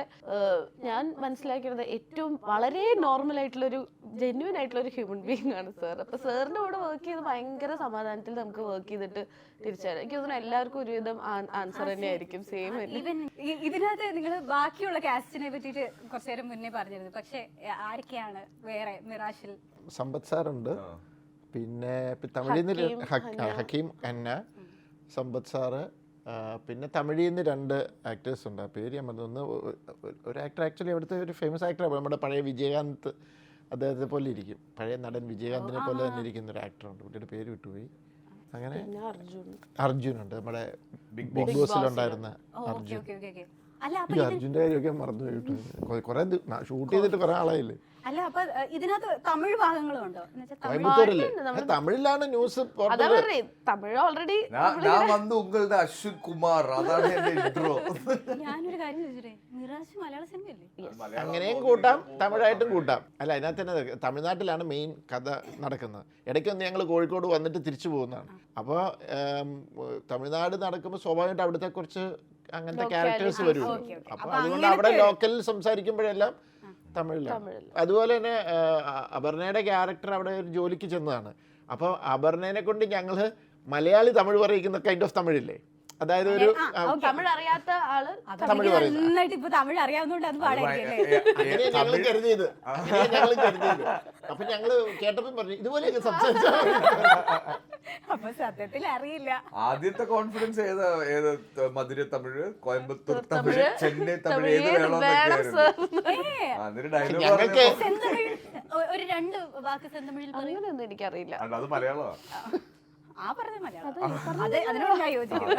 ഞാൻ മനസ്സിലാക്കിയത് ഏറ്റവും വളരെ നോർമൽ ആയിട്ടുള്ളൊരു ജെന്യുവൻ ആയിട്ടുള്ളൊരു ഹ്യൂമൻ ബീങ് ആണ് സാർ. അപ്പൊ സാറിന്റെ കൂടെ വർക്ക് ചെയ്ത് ഭയങ്കര സമാധാനത്തിൽ നമുക്ക് വർക്ക് ചെയ്തിട്ട് തിരിച്ചറിയാം. എനിക്ക് തോന്നുന്നു എല്ലാവർക്കും ഒരുവിധം ആൻസർ തന്നെ ആയിരിക്കും സെയിം. ഇതിനകത്ത് നിങ്ങൾ ബാക്കിയുള്ള കാസ്റ്റിനെ പറ്റിയിട്ട് കുറച്ചു നേരം മുന്നേ പറഞ്ഞിരുന്നു. പക്ഷെ ആരൊക്കെയാണ് വേറെ മിറാഷിൽ? സമ്പത്ത് സാറുണ്ട്, പിന്നെ തമിഴിൽ നിന്ന് ഹക്കീം അന്ന, സമ്പത്ത് സാറ്, പിന്നെ തമിഴിൽ നിന്ന് 2 ആക്ടേഴ്സ് ഉണ്ട്. ആ പേര് ഞാൻ പറഞ്ഞു. ഒന്ന് ഒരു ആക്ടർ ആക്ച്വലി അവിടുത്തെ ഒരു ഫേമസ് ആക്ടറാണ്, നമ്മുടെ പഴയ വിജയകാന്ത് അദ്ദേഹത്തെ പോലെ ഇരിക്കും. പഴയ നടൻ വിജയകാന്തിനെ പോലെ തന്നെ ഇരിക്കുന്ന ഒരു ആക്ടറുണ്ട്. കുട്ടിയുടെ പേര് വിട്ടുപോയി. അങ്ങനെ അർജുനുണ്ട്, നമ്മുടെ ബിഗ് ബോസിലുണ്ടായിരുന്ന അർജുൻ. ഈ അർജുൻ്റെ കാര്യമൊക്കെ മറന്നു പോയിട്ട് കുറെ ഷൂട്ട് ചെയ്തിട്ട് കുറെ ആളായില്ലേ. അല്ല, അപ്പൊ ഇതിനകത്ത് തമിഴ് ഭാഗങ്ങളും ഉണ്ടോ? കോയമ്പത്തൂരല്ലേ, തമിഴിലാണ് ന്യൂസ്. തമിഴ് ഓൾറെഡി അശ്വിൻ കുമാർ, അതാണ് എന്റെ ഇൻട്രോ. ഞാനൊരു കാര്യം ചോദിച്ചിട്ടേ, മിറാഷ് മലയാള സിനിമയല്ലേ? അങ്ങനെയും കൂട്ടാം, തമിഴായിട്ടും കൂട്ടാം. അല്ല, അതിനകത്ത് തന്നെ തമിഴ്നാട്ടിലാണ് മെയിൻ കഥ നടക്കുന്നത്. ഇടയ്ക്കൊന്ന് ഞങ്ങൾ കോഴിക്കോട് വന്നിട്ട് തിരിച്ചു പോകുന്നതാണ്. അപ്പോൾ തമിഴ്നാട് നടക്കുമ്പോൾ സ്വാഭാവികമായിട്ട് അവിടുത്തെ കുറച്ച് അങ്ങനത്തെ ക്യാരക്ടേഴ്സ് വരും. അപ്പോൾ അതുകൊണ്ട് അവിടെ ലോക്കലിൽ സംസാരിക്കുമ്പോഴെല്ലാം തമിഴിലാണ്. അതുപോലെ തന്നെ അപർണയുടെ ക്യാരക്ടർ അവിടെ ഒരു ജോലിക്ക് ചെന്നതാണ്. അപ്പോൾ അപർണേനെ കൊണ്ട് ഞങ്ങൾ മലയാളി തമിഴ് പറയിക്കുന്ന കൈൻഡ് ഓഫ് തമിഴില്ലേ, അതായത് ഒരു തമിഴ് അറിയാത്ത ആള് തമിഴ് നന്നായിട്ട് ഇപ്പൊ തമിഴ് അറിയാവുന്നതുകൊണ്ട് അത് പാടായിരിക്കും. ഞങ്ങൾ കരുതിയത്. അപ്പൊ ഞങ്ങള് കേട്ടപ്പോൾ പറഞ്ഞു ഇതുപോലെയൊക്കെ സംസാരിച്ചാൽ. അപ്പൊ സത്യത്തിൽ അറിയില്ല. ആദ്യത്തെ കോൺഫിഡൻസ് ഏത് മധുര തമിഴ്, കോയമ്പത്തൂർ തമിഴ്, ചെന്നൈ തമിഴ്, ഏത് വേണമെന്നൊക്കെയായിരുന്നു. ഒരു 2 വാക്ക് സെന്തമിഴിൽ അങ്ങനെയൊന്നും എനിക്കറിയില്ല. അത് മലയാളമാണ്. ആ പറഞ്ഞ മലയാളം, അതിനോട് ഞാൻ യോജിക്കുന്നു.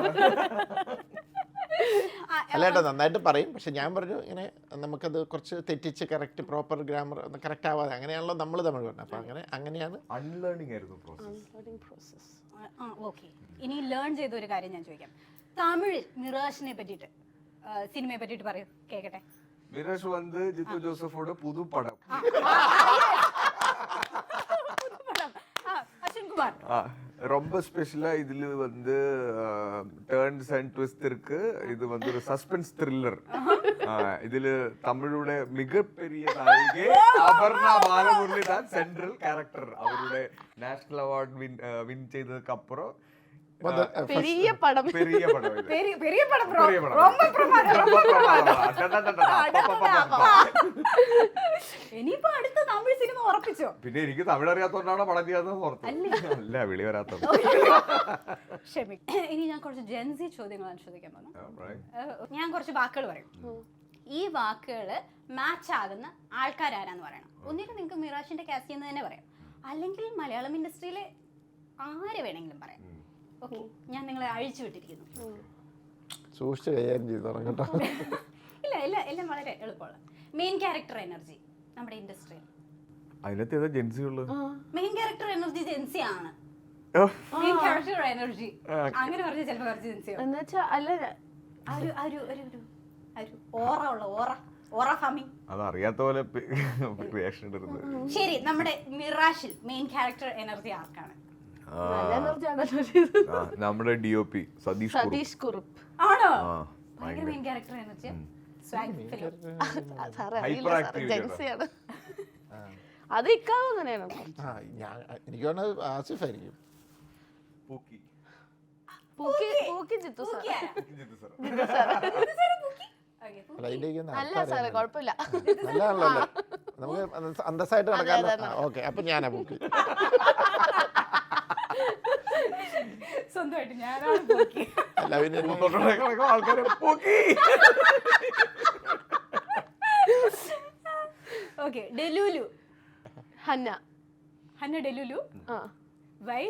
അല്ല കേട്ടോ, നന്നായിട്ട് പറയും. പക്ഷെ ഞാൻ പറഞ്ഞു ഇങ്ങനെ നമുക്കത് കുറച്ച് തെറ്റിച്ച് കറക്റ്റ് പ്രോപ്പർ ഗ്രാമർ കറക്റ്റ് ആവാതെ അങ്ങനെയാണല്ലോ നമ്മൾ തമിഴ് പറഞ്ഞത്. അപ്പൊ അങ്ങനെയാണ് അൺലേണിംഗ് ആയിരുന്നു പ്രോസസ്. ഓക്കെ, ഇനി ലേൺ ചെയ്ത ഒരു കാര്യം ഞാൻ ചോദിക്കാം. തമിഴ് മിറാഷിനെ പറ്റിയിട്ട്, സിനിമയെ പറ്റിയിട്ട് പറയൂ, കേക്കട്ടെ. മിറാഷ് വന്ന് ജിത്തു ജോസഫോട് പുതു പടം. ரொம்ப ஸ்பெஷலா இதுல வந்து டர்ன்ஸ் அண்ட் ட்விஸ்ட் இருக்கு. இது வந்து ஒரு சஸ்பென்ஸ் த்ரில்லர். இதுல தமிழோட மிகப்பெரிய நாயகி அபர்ணா பாலமுரளி தான் சென்ட்ரல் கேரக்டர். அவருடைய நேஷனல் அவார்ட் வின் செய்ததுக்கு அப்புறம் பெரிய படம் பெரிய படம் ரொம்ப பிரமாதம். ഇനിയിപ്പോ അടുത്ത തമിഴ് സിനിമ ഉറപ്പിച്ചോ? പിന്നെ എനിക്ക് തമിഴ് അറിയാത്തോണ്ടാണോ പടം ചെയ്യാത്തത് ഓർത്തു. അല്ല, വിളി വരാത്തത്. ഇനി ഞാൻ കുറച്ച് ജെൻസി ചോദ്യങ്ങളാണ് ചോദിക്കാൻ പോകുന്നത്. ഞാൻ കുറച്ച് വാക്കുകൾ പറയും. ഈ വാക്കുകൾ മാച്ച് ആകുന്ന ആൾക്കാരാരാന്ന് പറയണം. ഒന്നിനും നിങ്ങൾക്ക് മിറാഷിന്റെ കാസ്റ്റ് എന്ന് തന്നെ പറയാം, അല്ലെങ്കിൽ മലയാളം ഇൻഡസ്ട്രിയിലെ ആരെ വേണമെങ്കിലും പറയാം. ഓക്കെ, ഞാൻ നിങ്ങളെ അഴിച്ചു വിട്ടിരിക്കുന്നു. സൂക്ഷിച്ച് കൈകാര്യം ചെയ്തു തുടങ്ങട്ടോ. ഇല്ല, എല്ലാം വളരെ എളുപ്പമുള്ള. മെയിൻ ക്യാരക്ടർ എനർജി നമ്മുടെ ഇൻഡസ്ട്രിയിൽ. അതിനകത്ത് ഏതാ ജെൻസി ഉള്ളത്? മെയിൻ ക്യാരക്ടർ എനർജി ജെൻസി ആണ്. മെയിൻ ക്യാരക്ടർ എനർജി അങ്ങനെ പറഞ്ഞ ചിലപ്പോൾ കുറച്ച് ജെൻസി എന്നുവെച്ചാ അല്ല, ഓറ ഉള്ള ഓറ ഫാമിംഗ്. അത് അറിയാത്ത പോലെ ക്രിയേഷൻ എടുക്കുന്നത്. ശരി, നമ്മുടെ മിറാഷിൽ മെയിൻ ക്യാരക്ടർ എനർജി ആർക്കാണ്? നമ്മുടെ DOP സതീഷ് കുറുപ്പ് ആണോ? ഭയങ്കര മെയിൻ ക്യാരക്ടർ എനർജി. അത് ഇക്കാവ് അങ്ങനെയാണ്. എനിക്ക് തോന്നുന്നത് ആസിഫ് ആയിരിക്കും. പൂക്കി ജിത്തു സാർ. Okay, അല്ല അതിലേക്ക് അല്ല സാറേ കുഴപ്പമില്ല. നല്ലതാണല്ലോ അല്ലേ? നമുക്ക് അന്തസ്സായിട്ട് നടക്കാമല്ലോ. ഓക്കെ, അപ്പൊ ഞാനാ ബുക്ക്. സ്വന്തമായിട്ട് ഞാനാണ് പോക്കി. അല്ല പിന്നെ ആൾക്കാരെ പോക്കി. Okay, delulu. Hanna delulu. ആ വൈ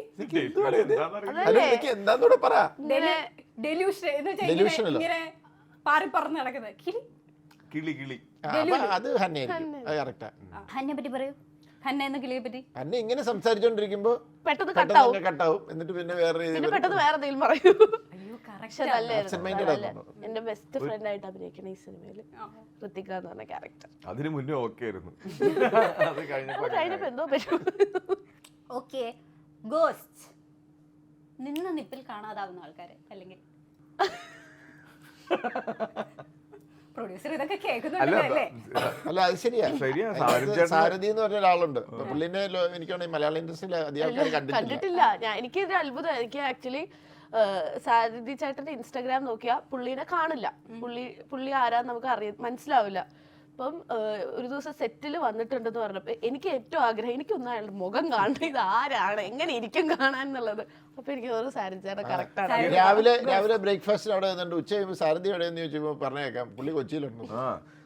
എന്താന്നൂടെ പറ. ഡെലൂഷൻ എന്ന് വെച്ചാൽ Delusional. ഇങ്ങനെ പാറി പറന്ന് നടക്കുന്നത് കിളി. കിളി കിളി. അത് ഹന്നയായിരിക്കും, അത് കറക്റ്റാ. ഹന്നെ പറ്റി പറയൂ, ഹന്ന എന്ന കിളിയെ പറ്റി. ഹന്ന ഇങ്ങനെ സംസാരിച്ചോണ്ടിരിക്കുമ്പോ പെട്ടെന്ന് പെട്ടെന്ന് കട്ടാവും, എന്നിട്ട് പിന്നെ വേറെ പിന്നെ പെട്ടെന്ന് വേറെ എന്തെങ്കിലും പറയൂ. അയ്യോ പക്ഷെ കറക്റ്റ്. നല്ലായിരുന്നു. എന്റെ ബെസ്റ്റ് ഫ്രണ്ട് ആയിട്ട് അഭിനയിക്കണ ഈ സിനിമയില് ഋത്തിക എന്ന് പറഞ്ഞ ക്യാരക്ടർ. അതിന് മുന്നേ ഓക്കെ ആയിരുന്നു. അത് കഴിഞ്ഞപ്പോ എന്തോ പറ്റും. Okay, ghost. നിന്ന നിപ്പിൽ കാണാതാവുന്ന ആൾക്കാര്, അല്ലെങ്കിൽ പ്രൊഡ്യൂസർ ഇതൊക്കെ കേൾക്കുന്നുണ്ടല്ലോ അല്ലേ? അല്ല അത് ശരിയാ. ശരിയാ. സാരഥി എന്ന് പറഞ്ഞ ഒരാളുണ്ട്. പുള്ളിനെ എനിക്ക് മലയാള ഇൻഡസ്ട്രിയിൽ അധികം ആൾക്കാർ കണ്ടിട്ടില്ല. എനിക്കൊരു അത്ഭുതം. എനിക്ക് ആക്ച്വലി സാരഥി ചേട്ടന്റെ ഇൻസ്റ്റാഗ്രാം നോക്കിയാ പുള്ളിനെ കാണില്ല. പുള്ളി ആരാന്ന് നമുക്ക് മനസ്സിലാവില്ല. അപ്പം ഒരു ദിവസം സെറ്റിൽ വന്നിട്ടുണ്ടെന്ന് പറഞ്ഞപ്പോ എനിക്ക് ഏറ്റവും ആഗ്രഹം, എനിക്കൊന്നും അയാളുടെ മുഖം കാണണം, ഇത് ആരാണ്, എങ്ങനെ ഇരിക്കും കാണാൻ എന്നുള്ളത്. അപ്പൊ എനിക്ക് തോന്നുന്നു സാരഥി ചേട്ടൻ കറക്റ്റ് ആണ്. രാവിലെ ബ്രേക്ക്ഫാസ്റ്റിന് അവിടെ നിന്നുണ്ട്, ഉച്ച കഴിയുമ്പോൾ സാരഥി എവിടെയെന്ന് ചോദിച്ചപ്പോൾ പറഞ്ഞേക്കാം പുള്ളി കൊച്ചിയിലുണ്ട്.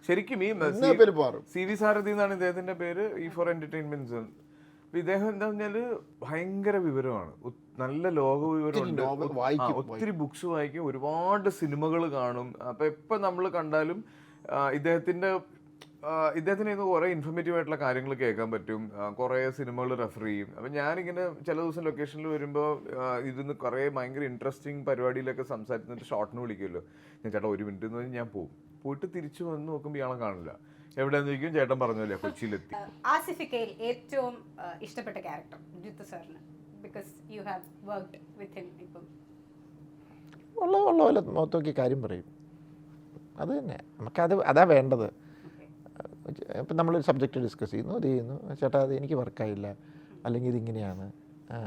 ശരിക്കും ഈ CV സാരഥി എന്നാണ് ഇദ്ദേഹത്തിന്റെ പേര്, E4 Entertainment. ഇദ്ദേഹം എന്താ പറഞ്ഞാല് ഭയങ്കര വിവരമാണ്, നല്ല ലോക വിവരമുണ്ട്, ഒത്തിരി ബുക്സ് വായിക്കും, ഒരുപാട് സിനിമകൾ കാണും. അപ്പൊ എപ്പോ നമ്മൾ കണ്ടാലും ഇദ്ദേഹത്തിന് ഇന്ന് കുറെ ഇൻഫർമേറ്റീവ് ആയിട്ടുള്ള കാര്യങ്ങൾ കേൾക്കാൻ പറ്റും, കുറെ സിനിമകൾ റെഫർ ചെയ്യും. അപ്പൊ ഞാനിങ്ങനെ ചില ദിവസം ലൊക്കേഷനിൽ വരുമ്പോൾ ഇരുന്ന് കുറെ ഭയങ്കര ഇൻട്രസ്റ്റിംഗ് പരിപാടിയിലൊക്കെ സംസാരിച്ചിട്ട് ഷോർട്ടിന് വിളിക്കുമല്ലോ. ഞാൻ ചേട്ടാ 1 മിനിറ്റ് എന്ന് പറഞ്ഞാൽ ഞാൻ പോയിട്ട് തിരിച്ചു വന്ന് നോക്കുമ്പോൾ ഇയാളെ കാണില്ല. എവിടെയാന്ന് ചോദിക്കും, ചേട്ടൻ പറഞ്ഞല്ലേ കൊച്ചിയിലെത്തി. ആസിഫിക്കയിൽ ഏറ്റവും ഇഷ്ടപ്പെട്ട ക്യാരക്ടർ ജിത്തു സാറിന്, because you have worked with him. ഇപ്പം ഉള്ള പോലെ നോക്കി കാര്യം പറയും, അത് തന്നെ നമുക്കത് അതാ വേണ്ടത്. ഇപ്പം നമ്മളൊരു സബ്ജക്റ്റ് ഡിസ്കസ് ചെയ്യുന്നു, അത് ചെയ്യുന്നു, ചേട്ടാ അത് എനിക്ക് വർക്കായില്ല, അല്ലെങ്കിൽ ഇതിങ്ങനെയാണ്,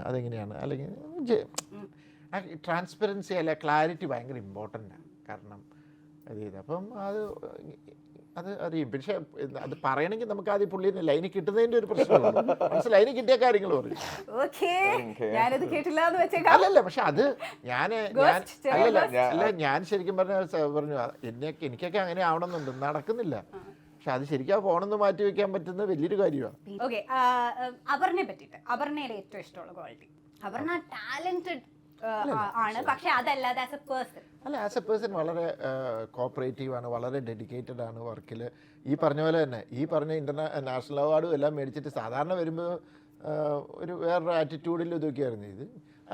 അതെങ്ങനെയാണ്, അല്ലെങ്കിൽ ട്രാൻസ്പെറൻസി അല്ല ക്ലാരിറ്റി ഭയങ്കര ഇമ്പോർട്ടൻ്റാണ്. കാരണം അത് ചെയ്ത് അപ്പം അത് അറിയും. പക്ഷേ അത് പറയണമെങ്കിൽ നമുക്ക് ആദ്യം പുള്ളിനെ ലൈനിൽ കിട്ടുന്നതിൻ്റെ ഒരു പ്രശ്നമാണ്. മനസ്സിൽ ലൈനിൽ കിട്ടിയ കാര്യങ്ങൾ പറയും. അല്ലല്ല, പക്ഷെ അത് ഞാൻ ശരിക്കും പറഞ്ഞു എനിക്കൊക്കെ അങ്ങനെ ആവണമെന്നുണ്ട്, നടക്കുന്നില്ല. പക്ഷെ അത് ശരിക്കും ഫോണെന്ന് മാറ്റി വെക്കാൻ പറ്റുന്ന വലിയൊരു കാര്യമാണ്. ഓക്കെ, അപർണയെ പറ്റിയിട്ട്, അപർണയുടെ ഏറ്റവും ഇഷ്ടമുള്ള ക്വാളിറ്റി. അപർണ ടാലന്റഡ് ആണ്, പക്ഷെ അതല്ലാതെ ആസ് എ പേഴ്സൺ വളരെ കോപ്പറേറ്റീവ് ആണ്, വളരെ ഡെഡിക്കേറ്റഡ് ആണ് വർക്കിൽ. ഈ പറഞ്ഞ പോലെ തന്നെ ഈ പറഞ്ഞ നാഷണൽ അവാർഡും എല്ലാം മേടിച്ചിട്ട് സാധാരണ വരുമ്പോൾ ഒരു വേറൊരു ആറ്റിറ്റ്യൂഡിൽ ഇതൊക്കെയായിരുന്നു. ഇത്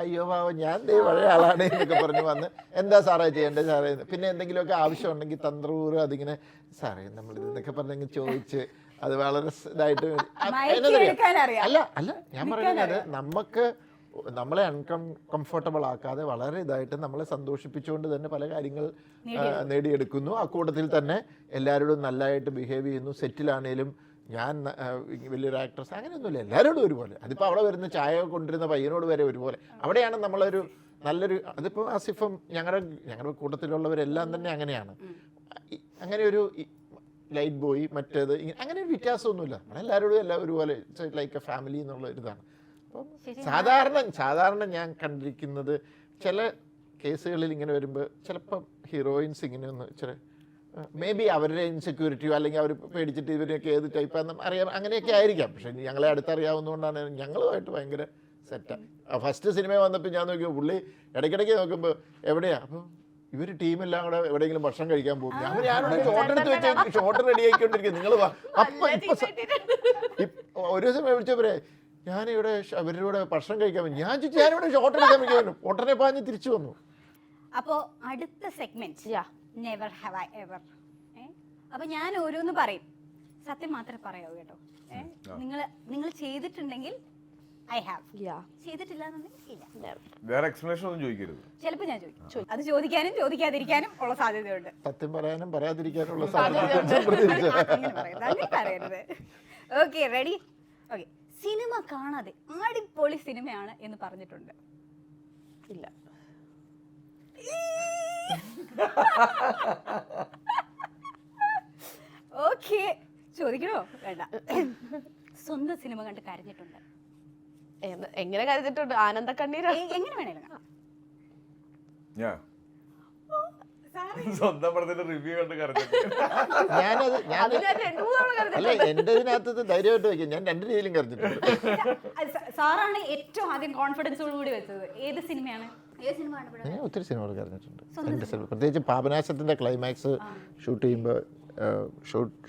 അയ്യോ പാവം ഞാൻ പഴയ ആളാണ് എന്നൊക്കെ പറഞ്ഞ് വന്ന് എന്താ സാറേ ചെയ്യേണ്ടത് സാറേ, പിന്നെ എന്തെങ്കിലുമൊക്കെ ആവശ്യമുണ്ടെങ്കിൽ തന്ത്രപൂർവ്വം അതിങ്ങനെ സാറേ നമ്മൾ ഇതെന്നൊക്കെ പറഞ്ഞെങ്കിൽ ചോദിച്ച് അത് വളരെ ഇതായിട്ട് അല്ല ഞാൻ പറയുന്നത് നമ്മളെ അൺകംഫർട്ടബിൾ ആക്കാതെ വളരെ ഇതായിട്ട് നമ്മളെ സന്തോഷിപ്പിച്ചുകൊണ്ട് തന്നെ പല കാര്യങ്ങൾ നേടിയെടുക്കുന്നു. ആ കൂട്ടത്തിൽ തന്നെ എല്ലാവരോടും നല്ലതായിട്ട് ബിഹേവ് ചെയ്യുന്നു. സെറ്റിലാണേലും ഞാൻ വലിയൊരു ആക്ട്രസ് അങ്ങനെയൊന്നുമില്ല, എല്ലാവരോടും ഒരുപോലെ. അതിപ്പോൾ അവിടെ വരുന്ന ചായ കൊണ്ടിരുന്ന പയ്യനോട് വരെ ഒരുപോലെ. അവിടെയാണ് നമ്മളൊരു നല്ലൊരു, അതിപ്പോൾ ആസിഫും ഞങ്ങളുടെ കൂട്ടത്തിലുള്ളവരെല്ലാം തന്നെ അങ്ങനെയാണ്. അങ്ങനെ ഒരു ലൈറ്റ് ബോയ് മറ്റേത് അങ്ങനെ ഒരു വ്യത്യാസമൊന്നുമില്ല, നമ്മളെല്ലാവരോടും എല്ലാം ഒരുപോലെ, ലൈക്ക് എ ഫാമിലി എന്നുള്ള ഒരിതാണ്. അപ്പം സാധാരണ ഞാൻ കണ്ടിരിക്കുന്നത് ചില കേസുകളിൽ ഇങ്ങനെ വരുമ്പോൾ ചിലപ്പം ഹീറോയിൻസ് ഇങ്ങനെ ഒന്ന് മേ ബി അവരുടെ ഇൻസെക്യൂരിറ്റിയോ അല്ലെങ്കിൽ അവർ പേടിച്ചിട്ട് ഇവരൊക്കെ ഏത് ടൈപ്പാന്ന് അറിയാം, അങ്ങനെയൊക്കെ ആയിരിക്കാം. പക്ഷെ ഞങ്ങളെ അടുത്തറിയാവുന്നതുകൊണ്ടാണ് ഞങ്ങളുമായിട്ട് ഭയങ്കര സെറ്റാണ്. ഫസ്റ്റ് സിനിമ വന്നപ്പോൾ ഞാൻ നോക്കിയോ പുള്ളി ഇടയ്ക്കിടയ്ക്ക് നോക്കുമ്പോൾ എവിടെയാ, അപ്പോൾ ഇവർ ടീമെല്ലാം കൂടെ എവിടെയെങ്കിലും ഭക്ഷണം കഴിക്കാൻ പോകും. ഞാനോട് ഷോട്ടെടുത്ത് വെച്ച് ഷോട്ട് റെഡി ആയിക്കൊണ്ടിരിക്കും. നിങ്ങൾ അപ്പം ഒരു ദിവസം വിളിച്ചവരെ ഞാനിവിടെ അവരുടെ കൂടെ ഭക്ഷണം കഴിക്കാൻ പറ്റും, ഞാൻ ചോദിച്ചു ഞാനിവിടെ ഷോട്ട് എടുക്കാൻ പറ്റും, ഉടനെ പാഞ്ഞ് തിരിച്ചു വന്നു. അപ്പോൾ അടുത്ത segment never have I ever. അപ്പൊ ഞാൻ ഓരോന്ന് പറയും, സത്യം മാത്രമേ പറയാവൂ കേട്ടോ. നിങ്ങൾ ചെയ്തിട്ടുണ്ടെങ്കിൽ ഐ ഹാവ്, ചെയ്തിട്ടില്ല വേറെ എക്സ്പ്ലനേഷൻ ഒന്നും ചോദിക്കരുത്. ചിലപ്പോൾ ഞാൻ ചോദിക്കും, അത് ചോദിക്കാനും ചോദിക്കാതിരിക്കാനും ഉള്ള സാധ്യതയുണ്ട്. സത്യം പറയാനും പറയാതിരിക്കാനുള്ള സാധ്യത പറയരുത്. Okay, ready? ഓക്കെ, സിനിമ കാണാതെ അടിപൊളി സിനിമയാണ് എന്ന് പറഞ്ഞിട്ടുണ്ട്? ഇല്ല. ഓക്കെ, ചോദിക്കണോ? വേണ്ട. സ്വന്തം സിനിമ കണ്ട് കരഞ്ഞിട്ടുണ്ട്? എങ്ങനെ കരുതിട്ടുണ്ട്? ആനന്ദ കണ്ണീരാ. എങ്ങനെ വേണേലും. ഞാൻ സ്വന്തം പടത്തിന്റെ റിവ്യൂ കണ്ട് കറക്റ്റ് ഞാനത് അല്ല എൻ്റെ ഇതിനകത്ത് ധൈര്യമായിട്ട് വയ്ക്കും. ഞാൻ 2 രീതിയിലും കറിഞ്ഞിട്ടുണ്ട്. സാറാണ് ഏറ്റവും ആദ്യം കോൺഫിഡൻസോട് കൂടി വെച്ചത്. ഏത് സിനിമയാണ്? ഏത് സിനിമയാണ്? ഞാൻ ഒത്തിരി സിനിമകൾ കറിഞ്ഞിട്ടുണ്ട്. എൻ്റെ സിനിമ പ്രത്യേകിച്ച് പാപനാശത്തിൻ്റെ ക്ലൈമാക്സ് ഷൂട്ട് ചെയ്യുമ്പോൾ